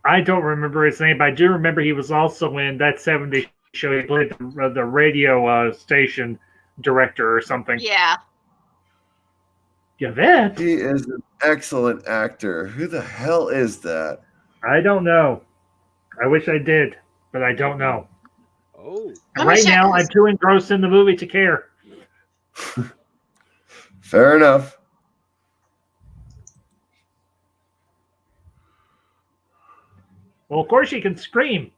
I don't remember his name, but I do remember he was also in that 70s show. He played the radio station director or something. Yeah. Yvette? He is an excellent actor. Who the hell is that? I don't know. I wish I did, but I don't know. Oh. Right now, I'm too engrossed in the movie to care. Fair enough. Well, of course she can scream.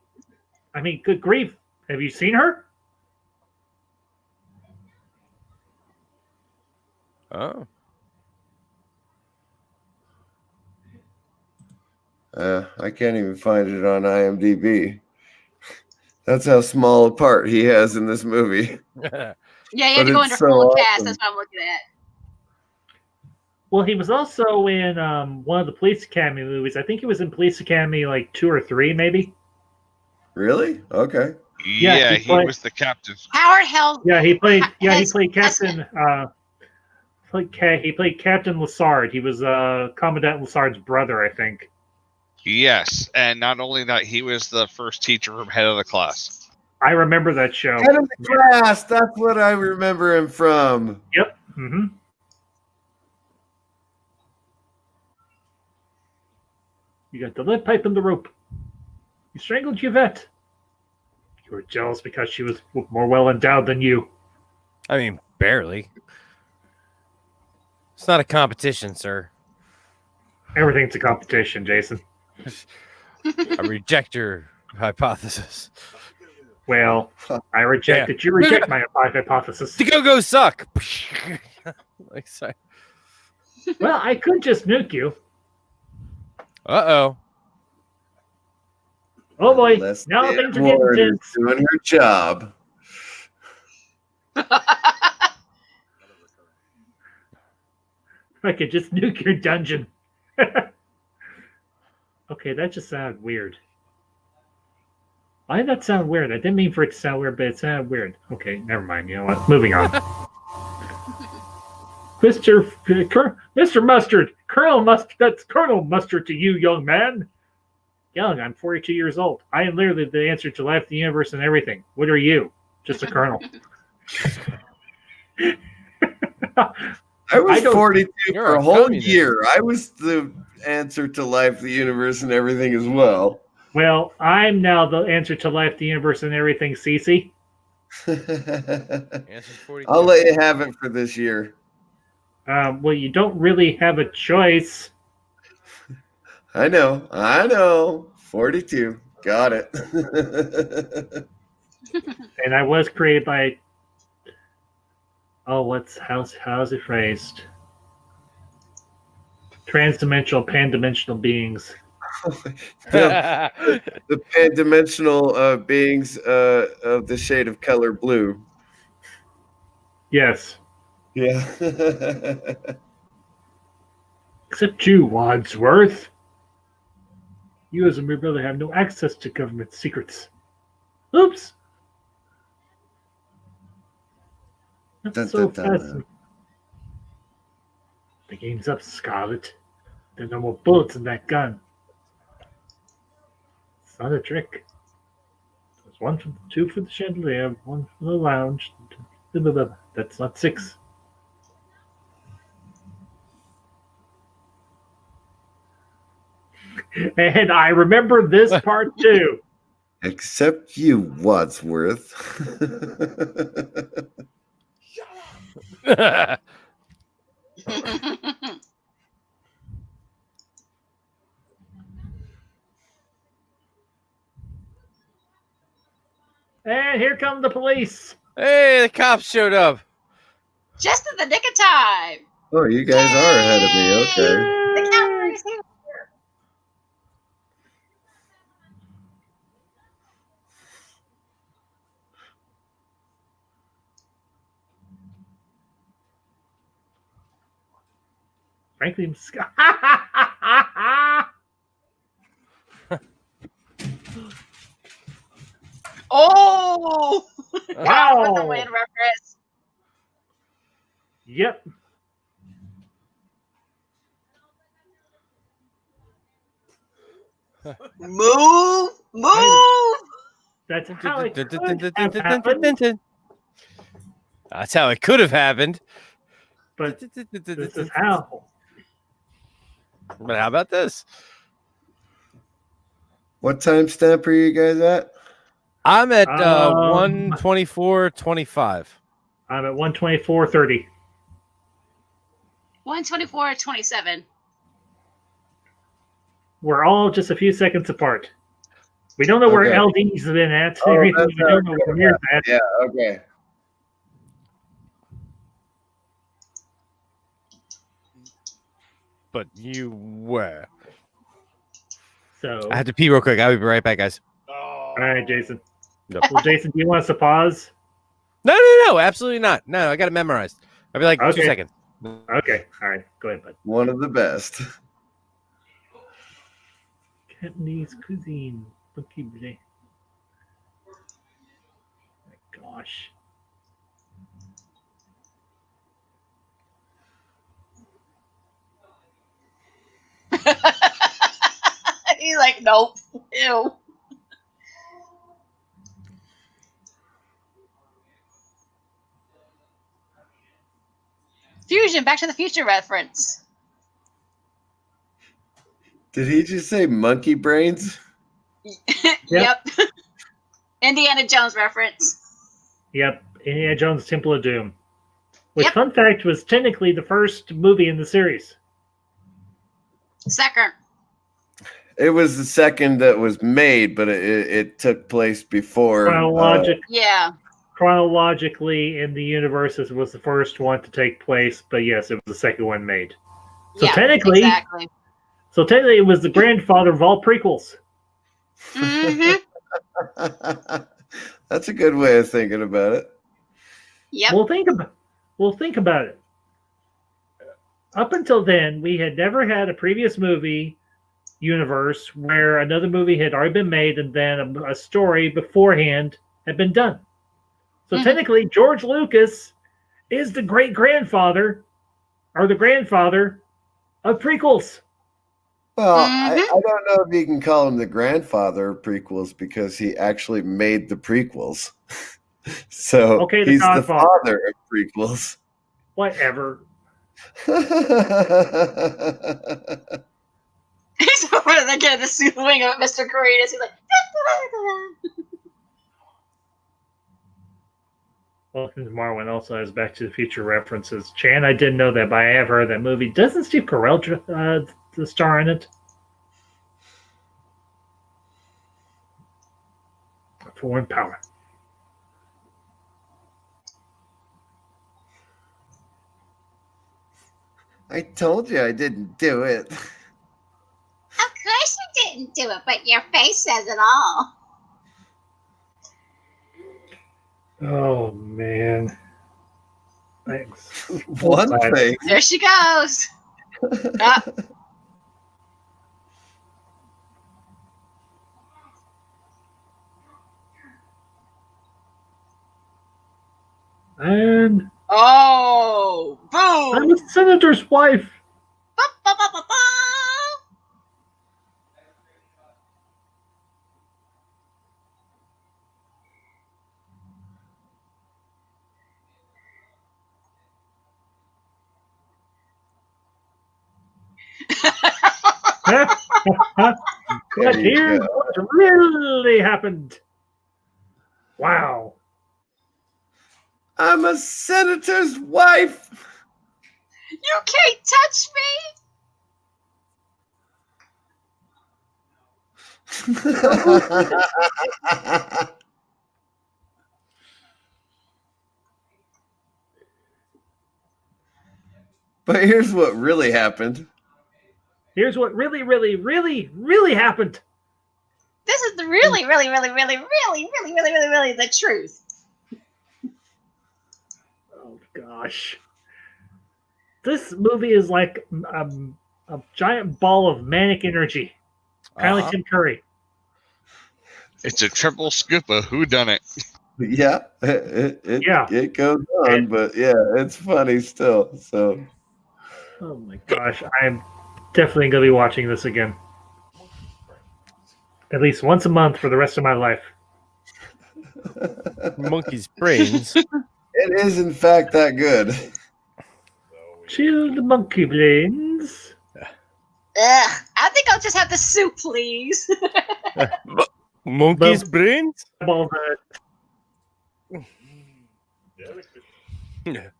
I mean, good grief. Have you seen her? Oh. I can't even find it on IMDb. That's how small a part he has in this movie. Yeah, you had to go under full cast. That's what I'm looking at. Well, he was also in one of the Police Academy movies. I think he was in Police Academy like 2 or 3, maybe. Really? Okay. Yeah, he was the captain. Howard held. Yeah, he played. Yeah, he his played Captain. husband. He played Captain Lassard. He was Commandant Lassard's brother, I think. Yes, and not only that, he was the first teacher from head of the class. I remember that show. Head of the class. That's what I remember him from. Yep. Mm-hmm. You got the lead pipe and the rope. You strangled Yvette. You were jealous because she was more well endowed than you. I mean, barely. It's not a competition, sir. Everything's a competition, Jason. I reject your hypothesis. Well, I reject that you reject my hypothesis. The go-go suck. Like, sorry. Well, I could just nuke you. Uh-oh. Oh boy, Unless now Dan things are getting Ward is tense. doing her job. I could just nuke your dungeon. Okay, that just sounded weird. Why did that sound weird? I didn't mean for it to sound weird, but it sounded weird. Okay, never mind. You know what? Moving on. Mr. Mustard, Colonel Mustard, that's Colonel Mustard to you, young man. Young, I'm 42 years old. I am literally the answer to life, the universe, and everything. What are you? Just a colonel. I was 42 You're for a a whole communist. year. I was the answer to life, the universe, and everything as well. Well, I'm now the answer to life, the universe, and everything, Cece. Answer's 42. I'll let you have it for this year. Well, you don't really have a choice. I know. 42. Got it. And I was created by how's it phrased? Transdimensional, pan-dimensional beings. the pan-dimensional beings of the shade of color blue. Yes. Yeah. Except you, Wadsworth. You as a mere brother have no access to government secrets. Oops. That's Dun, so dun, dun. fascinating. The game's up, Scarlet. There are no more bullets in that gun. It's not a trick. There's two for the chandelier, one for the lounge. That's not 6. And I remember this part too. Except you, Wadsworth. And here come the police. Hey, the cops showed up. Just in the nick of time. Oh, you guys are ahead of me. Okay. The cavalry's here. Frankly, I'm Oh! Wow. With the wind reference. Yep. Move! That's how it could have happened. That's how it could have happened. But this is how. But how about this? What timestamp are you guys at? I'm at 124.25. I'm at 124.30. 124.27. We're all just a few seconds apart. We don't know where Okay. LD's been at. Oh, Everything that's we don't know where Mir's at. Yeah, okay. But you were. So, I have to pee real quick. I'll be right back, guys. all right, Jason. Yep. Well, Jason, do you want us to pause? No, absolutely not. No, I got it memorized. I'll be like 2 Okay. seconds. Okay. All right. Go ahead, bud. One of the best. Cantonese cuisine. Monkey blé. gosh. He's like, nope. Ew. Fusion, Back to the Future reference. Did he just say monkey brains? Yep. Indiana Jones reference. Yep. Indiana Jones Temple of Doom. Which, fun fact, was technically the first movie in the series. Second. It was the second that was made, but it took place before. Chronologically, in the universe, it was the first one to take place, but yes, it was the second one made. So technically, it was the grandfather of all prequels. Mm-hmm. That's a good way of thinking about it. Yep. Well, think about it. Up until then, we had never had a previous movie universe where another movie had already been made and then a story beforehand had been done. So technically, George Lucas is the great-grandfather or the grandfather of prequels. Well, I don't know if you can call him the grandfather of prequels because he actually made the prequels. So he's the father of prequels. Whatever. He's over there getting the swing of Mr. Caritas. He's like, Welcome to Marwin also has Back to the Future references. Chan, I didn't know that, but I have heard that movie. Doesn't Steve Carell the star in it? Foreign power. I told you I didn't do it. of course you didn't do it, but your face says it all. Oh, man. Thanks. One thing. There she goes. And boom! I'm a senator's wife. But here's what really happened. Wow. I'm a senator's wife. You can't touch me. But here's what really happened. Here's what really, really, really, really happened. This is the really the truth. Oh gosh. This movie is like a giant ball of manic energy. Kind of like Tim Curry. It's a triple scoop of whodunit. Yeah, it goes on, but yeah, it's funny still. So, oh my gosh, I'm definitely gonna be watching this again, at least once a month for the rest of my life. Monkey's brains. It is, in fact, that good. Chilled monkey brains. I think I'll just have the soup, please. Monkey's brains? Yeah.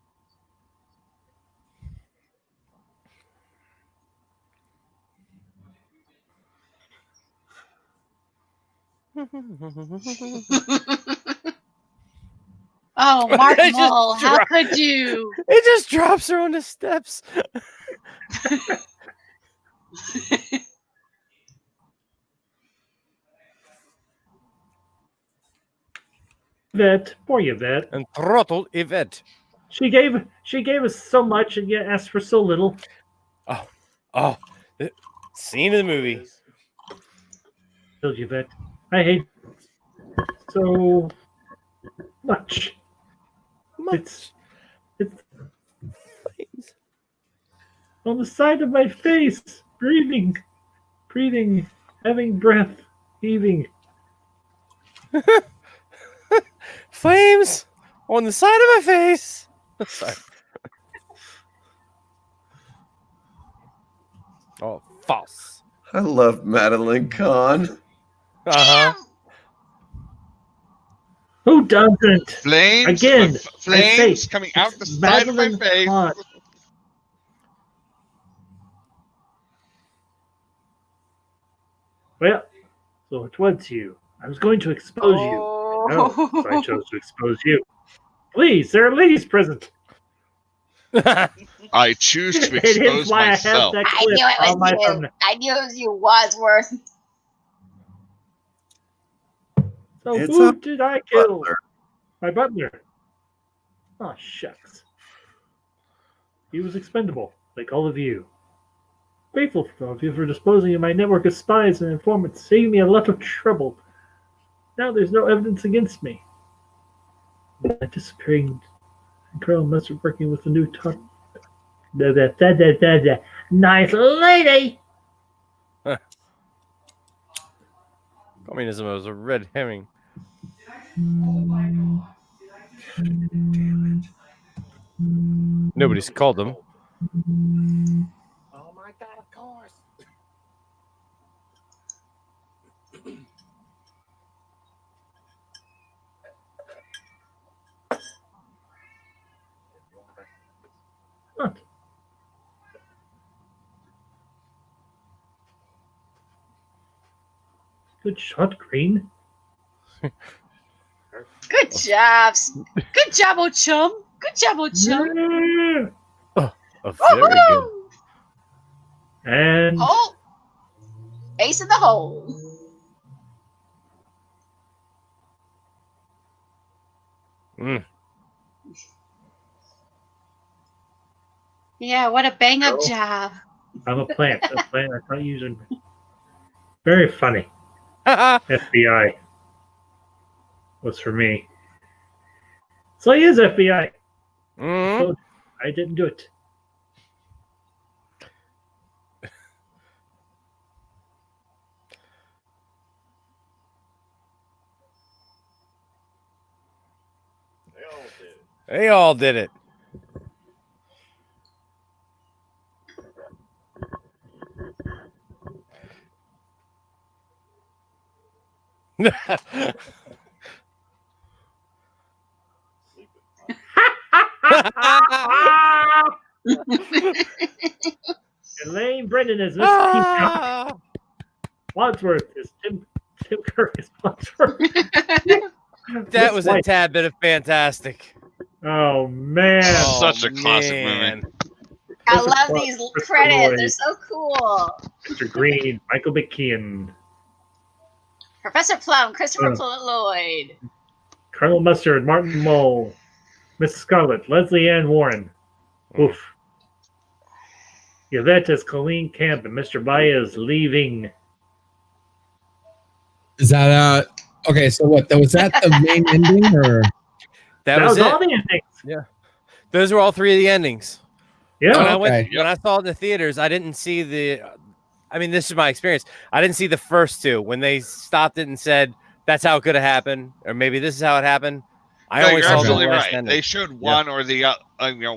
Oh, Mark Mull, how could you? It just drops her on the steps. Yvette, poor Yvette. And throttle Yvette. She gave us so much and yet asked for so little. Oh, the scene of the movie. Yvette. I hate. So Much. It's on the side of my face. Breathing, having breath, heaving. Flames on the side of my face. Sorry. Oh, false. I love Madeline Kahn. Who doesn't? Flames. Again, Flames coming out the side of my face. Kahn. Well, so it was you. I was going to expose you. No, so I chose to expose you. Please, there are ladies present. I choose to It is expose why myself. I have that I clip knew it on my was you. thumbnail. I knew it was you, Wadsworth. So It's who a did I kill? butler. My butler. Oh, shucks. He was expendable, like all of you. Grateful to all of you for disposing of my network of spies and informants, saving me a lot of trouble. Now there's no evidence against me. But disappearing, Colonel must be working with a new nice lady. Communism was a red herring. Nobody's called them. Oh my God! Of course. What? Good shot, Green. Good job. Good job, old chum. Good job, old chum. Yeah. Very good. And Oh, ace in the hole. Yeah, what a bang up job. I'm a plant. I thought you using. Very funny. FBI was for me. So he is FBI. So I didn't do it. They all did it. Elaine Brennan is Miss Peacock. Wadsworth is Tim Curry is Wadsworth. That was a tad bit of fantastic. Oh man! Such a classic movie. I love these credits. They're so cool. Mr. Green, Michael McKeon, Professor Plum, Christopher Lloyd, Colonel Mustard, Martin Mull, Miss Scarlet, Leslie Ann Warren. Oof. Yvette is Colleen Camp, and Mr. Baez leaving. Is that okay? So what? Was that the main ending, or that was all the endings? Yeah, those were all three of the endings. Yeah. When I saw it in the theaters, I didn't see the. I mean, this is my experience. I didn't see the first two when they stopped it and said that's how it could have happened, or maybe this is how it happened. I always saw the last ending. They showed one or the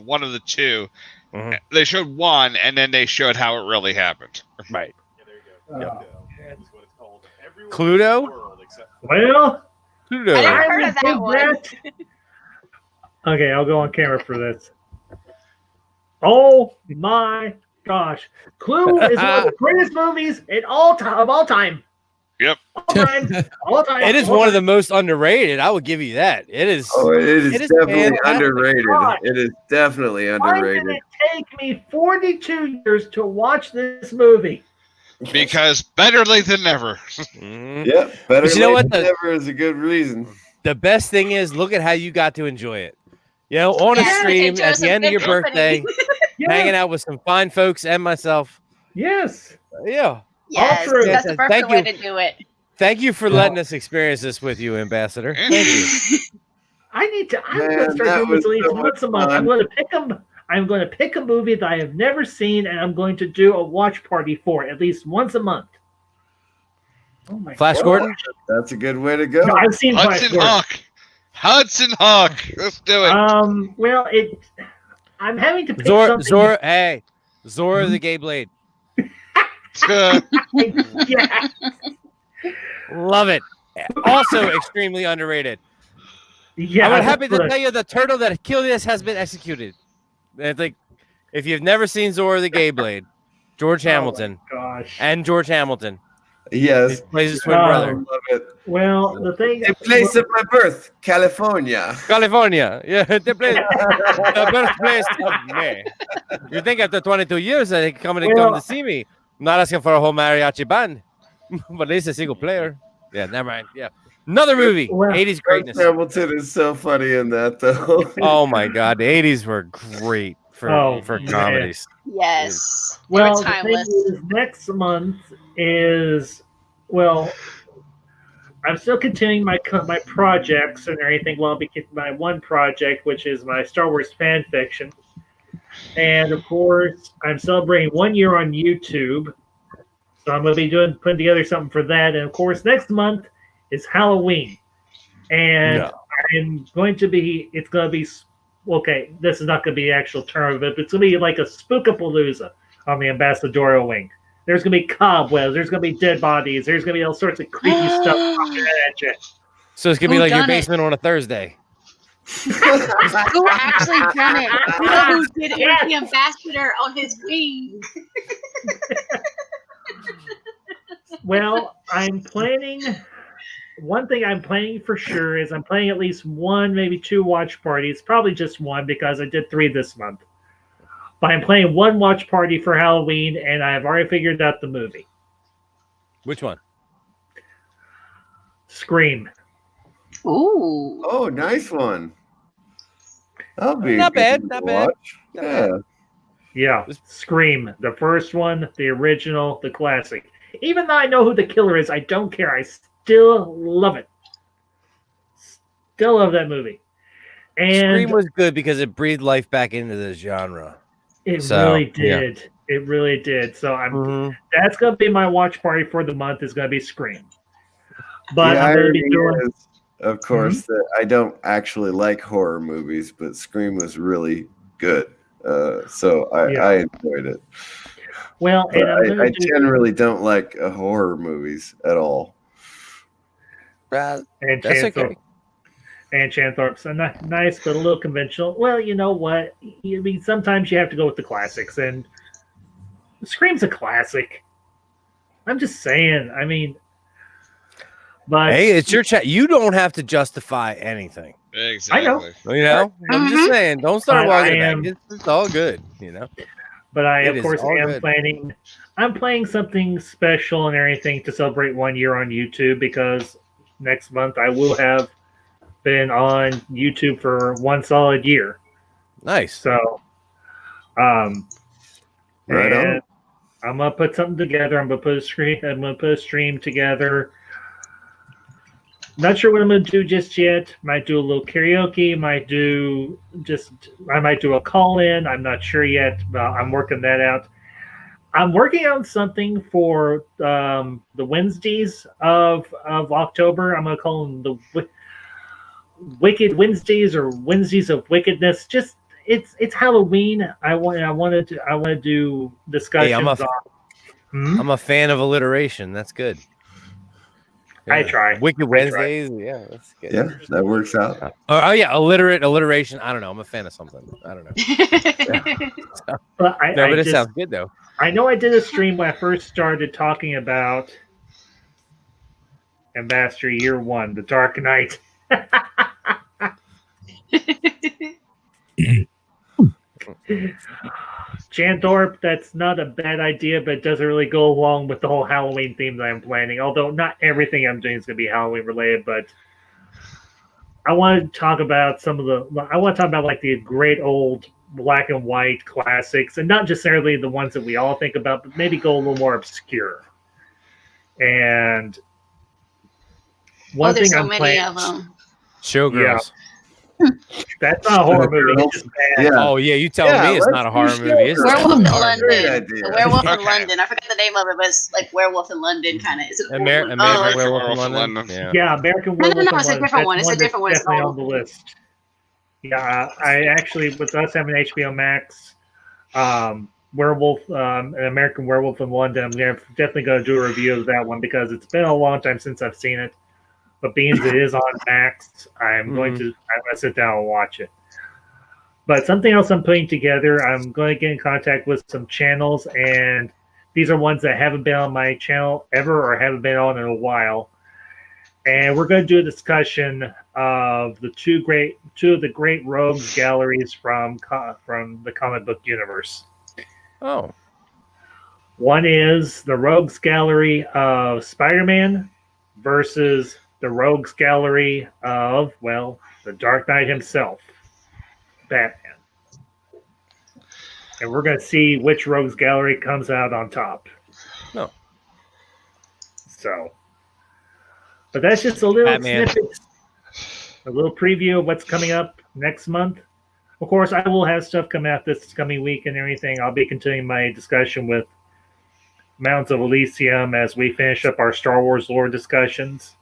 one of the two. Mm-hmm. They showed one, and then they showed how it really happened. Right. Yeah, there you go. That's what it's called. Cluedo. Well, Cluedo. I never heard of that one. Okay, I'll go on camera for this. Oh my gosh, Clue is one of the greatest movies of all time. Yep. All time. It is one of the most underrated. I would give you that. It is. Oh, it is definitely fantastic. underrated. It is definitely underrated. Why did it take me 42 years to watch this movie? Because better late than never. Yep, better late than never is a good reason. The best thing is, look at how you got to enjoy it. You know, on a stream at the end of your birthday, hanging out with some fine folks and myself. Yes. Yeah. Yes, that's the perfect way to do it. Thank you for letting us experience this with you, Ambassador. Thank you. I need to. I'm Man, going to start that doing this was at least so once a much month. I'm fun. going to pick them. I'm going to pick a movie that I have never seen, and I'm going to do a watch party for it at least once a month. Oh my Flash God. Gordon? That's a good way to go. No, I've seen Flash Hudson Gordon. Hawk. Hudson Hawk. Let's do it. Well, I'm having to pick Zora, something. Zora the Gay Blade. Yeah. Love it. Also extremely underrated. Yeah, I'm happy to tell you the turtle that killed this has been executed. It's like, if you've never seen Zora the Gay Blade, George Hamilton. Oh my gosh. And George Hamilton. Yes. He plays his twin brother. Love it. Well, the thing. The place of my birth, California. California. Yeah, the birthplace of me. You think after 22 years they come to see me? I'm not asking for a whole mariachi band, but at least a single player. Yeah, never mind. Yeah. Another movie. 80s greatness. Hamilton is so funny in that, though. Oh my God, the 80s were great for comedies. Yes. Well, the thing is, next month is I'm still continuing my projects and everything. Well, my one project, which is my Star Wars fan fiction, and of course, I'm celebrating 1 year on YouTube. So I'm going to be putting together something for that. And of course, next month is Halloween. And it's going to be, okay, this is not going to be the actual term of it, but it's going to be like a spookapalooza on the ambassadorial wing. There's going to be cobwebs. There's going to be dead bodies. There's going to be all sorts of creepy stuff coming at you. So it's going to be like your basement on a Thursday. Who actually done it? Who did it? The ambassador on his wing. Well, I'm planning. One thing I'm planning for sure is I'm planning at least one, maybe two watch parties. Probably just one because I did 3 this month. But I'm planning one watch party for Halloween, and I've already figured out the movie. Which one? Scream. Ooh. Oh, nice one. That'll be not bad. Not bad. Yeah. Scream. The first one, the original, the classic. Even though I know who the killer is, I don't care. I still love it. Still love that movie. And Scream was good because it breathed life back into the genre. It really did. Yeah. It really did. So that's going to be my watch party for the month. Is going to be Scream. But I'm going to be doing. Of course, that I don't actually like horror movies, but Scream was really good. So I enjoyed it. Well, and I generally don't like horror movies at all. And Chanthorpe's nice, but a little conventional. Well, you know what? I mean, sometimes you have to go with the classics, and Scream's a classic. I'm just saying. I mean, but hey, it's your chat. You don't have to justify anything. Exactly. I know. You know, I'm just saying. Don't start walking back. It's all good. You know. But I, of course, am planning. I'm playing something special and everything to celebrate 1 year on YouTube because next month I will have been on YouTube for 1 solid year. Nice. So, right on. I'm gonna put something together. I'm gonna put a stream together. Not sure what I'm gonna do just yet. Might do a little karaoke. I might do a call-in. I'm not sure yet, but I'm working that out. I'm working on something for the Wednesdays of October. I'm gonna call them the Wicked Wednesdays or Wednesdays of Wickedness. Just it's Halloween. I want to do discussions on. I'm a fan of alliteration. That's good. Yeah. I try. Wicked Wednesdays. Yeah, that's good. Yeah, that works out. Oh yeah, alliteration. I don't know. I'm a fan of something. I don't know. But it sounds good though. I know I did a stream when I first started talking about Ambassador Year 1, The Dark Knight. Chanthorpe, that's not a bad idea, but it doesn't really go along with the whole Halloween theme that I'm planning. Although not everything I'm doing is going to be Halloween related, but I want to talk about like the great old black and white classics, and not necessarily the ones that we all think about, but maybe go a little more obscure. And one thing so I'm many planning, of them. Showgirls. That's not a horror movie. It's just bad. Yeah. Oh yeah, you telling me it's not a horror movie? It's Werewolf in horror London. Great The Werewolf in Okay. London. I forgot the name of it, but it's like Werewolf in London kind of. Is it American it's- Werewolf in London. Yeah. Yeah, American No, Werewolf in it's a London. different one. That's It's a different one. that's It's an definitely old on the list. Yeah, I actually, with us having HBO Max, Werewolf, an American Werewolf in London, I'm definitely going to do a review of that one because it's been a long time since I've seen it. But being as it is on Max, I'm going to sit down and watch it. But something else I'm putting together, I'm going to get in contact with some channels, and these are ones that haven't been on my channel ever or haven't been on in a while. And we're going to do a discussion of the two of the great rogues galleries from the comic book universe. Oh. One is the rogues gallery of Spider-Man versus the rogues gallery of, well, the Dark Knight himself, Batman. And we're going to see which rogues gallery comes out on top. No. So, but that's just a little Batman. snippet, a little preview of what's coming up next month. Of course, I will have stuff come out this coming week and everything. I'll be continuing my discussion with Mountains of Elysium as we finish up our Star Wars lore discussions.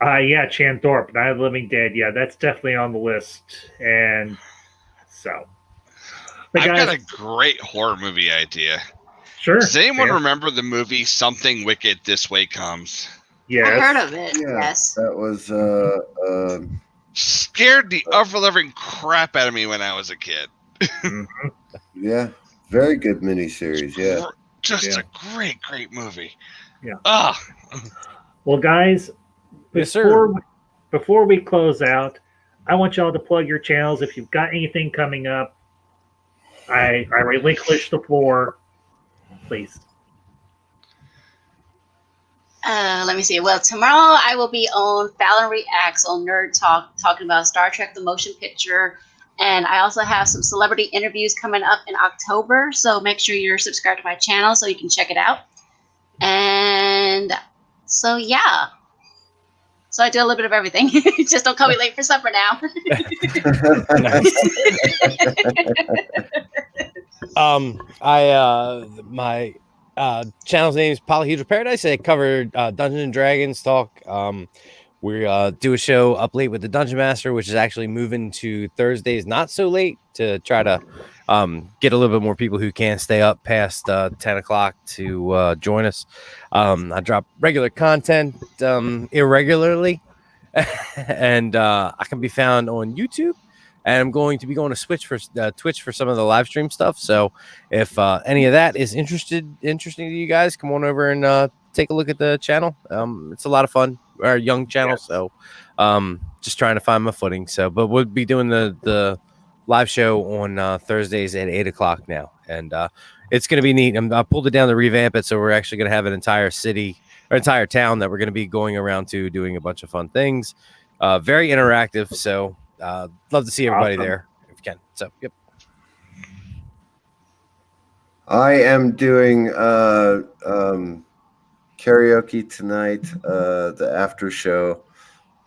Yeah, Chan Thorpe, Night of the Living Dead. Yeah, that's definitely on the list. And so. But I've guys, got a great horror movie idea. Sure. Does anyone remember the movie Something Wicked This Way Comes? Yes. I heard of it. Yeah, Yes. that was Scared the living crap out of me when I was a kid. yeah, very good miniseries. Yeah, Just a great movie. Yeah. Ah. Well, guys, Yes, sir. before we close out, I want y'all to plug your channels. If you've got anything coming up, I relinquish the floor, please. Let me see. Well, tomorrow I will be on Fallon Reacts on Nerd Talk talking about Star Trek the Motion Picture. And I also have some celebrity interviews coming up in October. So make sure you're subscribed to my channel so you can check it out. And so, yeah. So I do a little bit of everything. Just don't call me late for supper now. My channel's name is Polyhedral Paradise. I cover Dungeons and Dragons talk. We do a show up late with the Dungeon Master, which is actually moving to Thursdays, not so late, to try to get a little bit more people who can't stay up past 10 o'clock to join us. I drop regular content irregularly, and I can be found on YouTube. And I'm going to be going to Twitch for some of the live stream stuff. So if any of that is interesting to you guys, come on over and take a look at the channel. It's a lot of fun. Our young channel, so just trying to find my footing. So, but we'll be doing the live show on Thursdays at 8 o'clock now, and it's going to be neat. I pulled it down to revamp it, so we're actually going to have an entire city or entire town that we're going to be going around to, doing a bunch of fun things. Very interactive. So. Love to see everybody there if you can. So, yep. I am doing karaoke tonight, the after show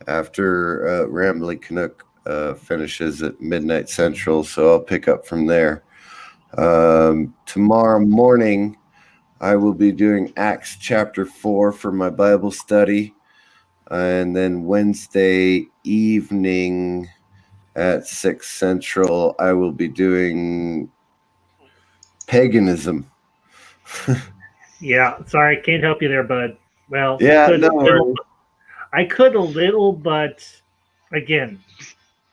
after Rambling Canuck finishes at midnight Central, so I'll pick up from there. Tomorrow morning, I will be doing Acts chapter 4 for my Bible study, and then Wednesday evening at 6 Central, I will be doing paganism. Yeah, sorry, can't help you there, bud. Well, yeah, I could a little, but again,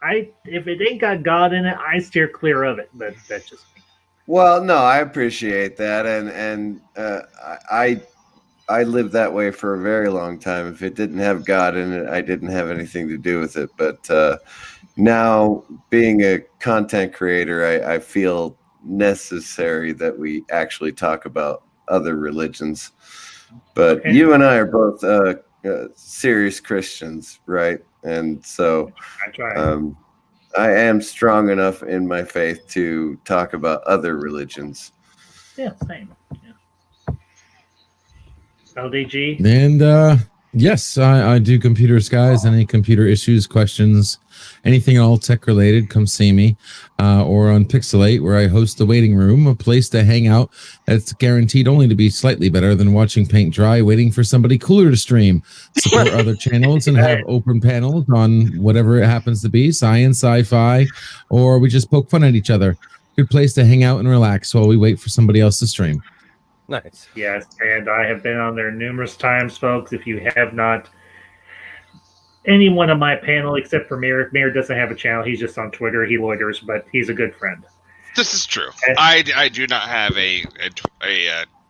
if it ain't got God in it, I steer clear of it. But that's just me. Well, no, I appreciate that, and I lived that way for a very long time. If it didn't have God in it, I didn't have anything to do with it. But now, being a content creator, I feel necessary that we actually talk about other religions. But you and I are both serious Christians, right? And so I am strong enough in my faith to talk about other religions. Yeah, same. Yeah. LDG. And Yes, I do computers, guys. Any computer issues, questions, anything at all tech related, come see me. Or on Pixelate, where I host the waiting room, a place to hang out that's guaranteed only to be slightly better than watching paint dry, waiting for somebody cooler to stream. Support other channels and have open panels on whatever it happens to be, science, sci-fi, or we just poke fun at each other. Good place to hang out and relax while we wait for somebody else to stream. Nice. Yes, and I have been on there numerous times, folks. If you have not, anyone on my panel except for Mir. Mir doesn't have a channel. He's just on Twitter. He loiters, but he's a good friend. This is true. I do not have a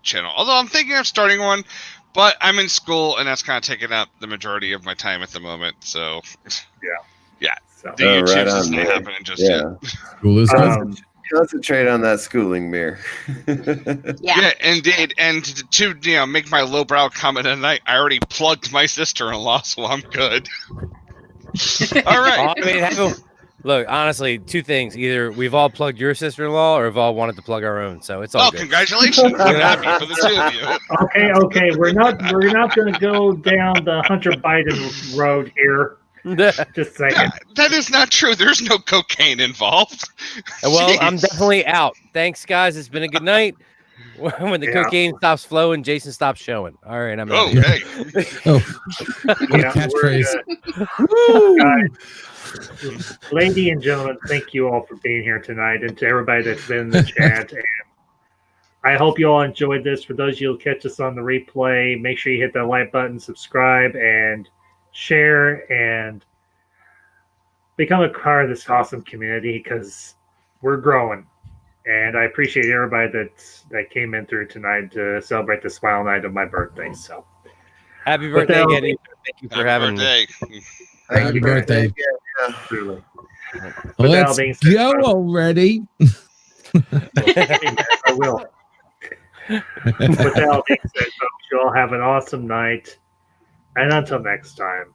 channel, although I'm thinking of starting one, but I'm in school, and that's kind of taking up the majority of my time at the moment. So, yeah. So, the YouTube's just not happening just yet. School is concentrate on that schooling, Mir. Yeah, indeed. And to make my lowbrow comment tonight, I already plugged my sister-in-law, so I'm good. All right. I mean, look, honestly, two things: either we've all plugged your sister-in-law, or we've all wanted to plug our own. So it's all good. Congratulations! I'm happy for the two of you. Okay. We're not going to go down the Hunter Biden road here. Just saying. That is not true. There's no cocaine involved. Well, I'm definitely out. Thanks, guys. It's been a good night. When the cocaine stops flowing, Jason stops showing. All right, I'm out. Hey. Catchphrase. Ladies and gentlemen, thank you all for being here tonight, and to everybody that's been in the chat. And I hope you all enjoyed this. For those of you who catch us on the replay, make sure you hit that like button, subscribe, and share, and become a part of this awesome community, because we're growing. And I appreciate everybody that came in through tonight to celebrate the smile night of my birthday. So happy birthday again. Thank you for having me. Happy birthday. Yeah. Truly. Let's go already. I will. With that all being said, folks, you all have an awesome night. And until next time,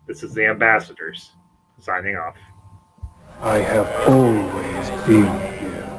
this is the Ambassadors signing off. I have always been here.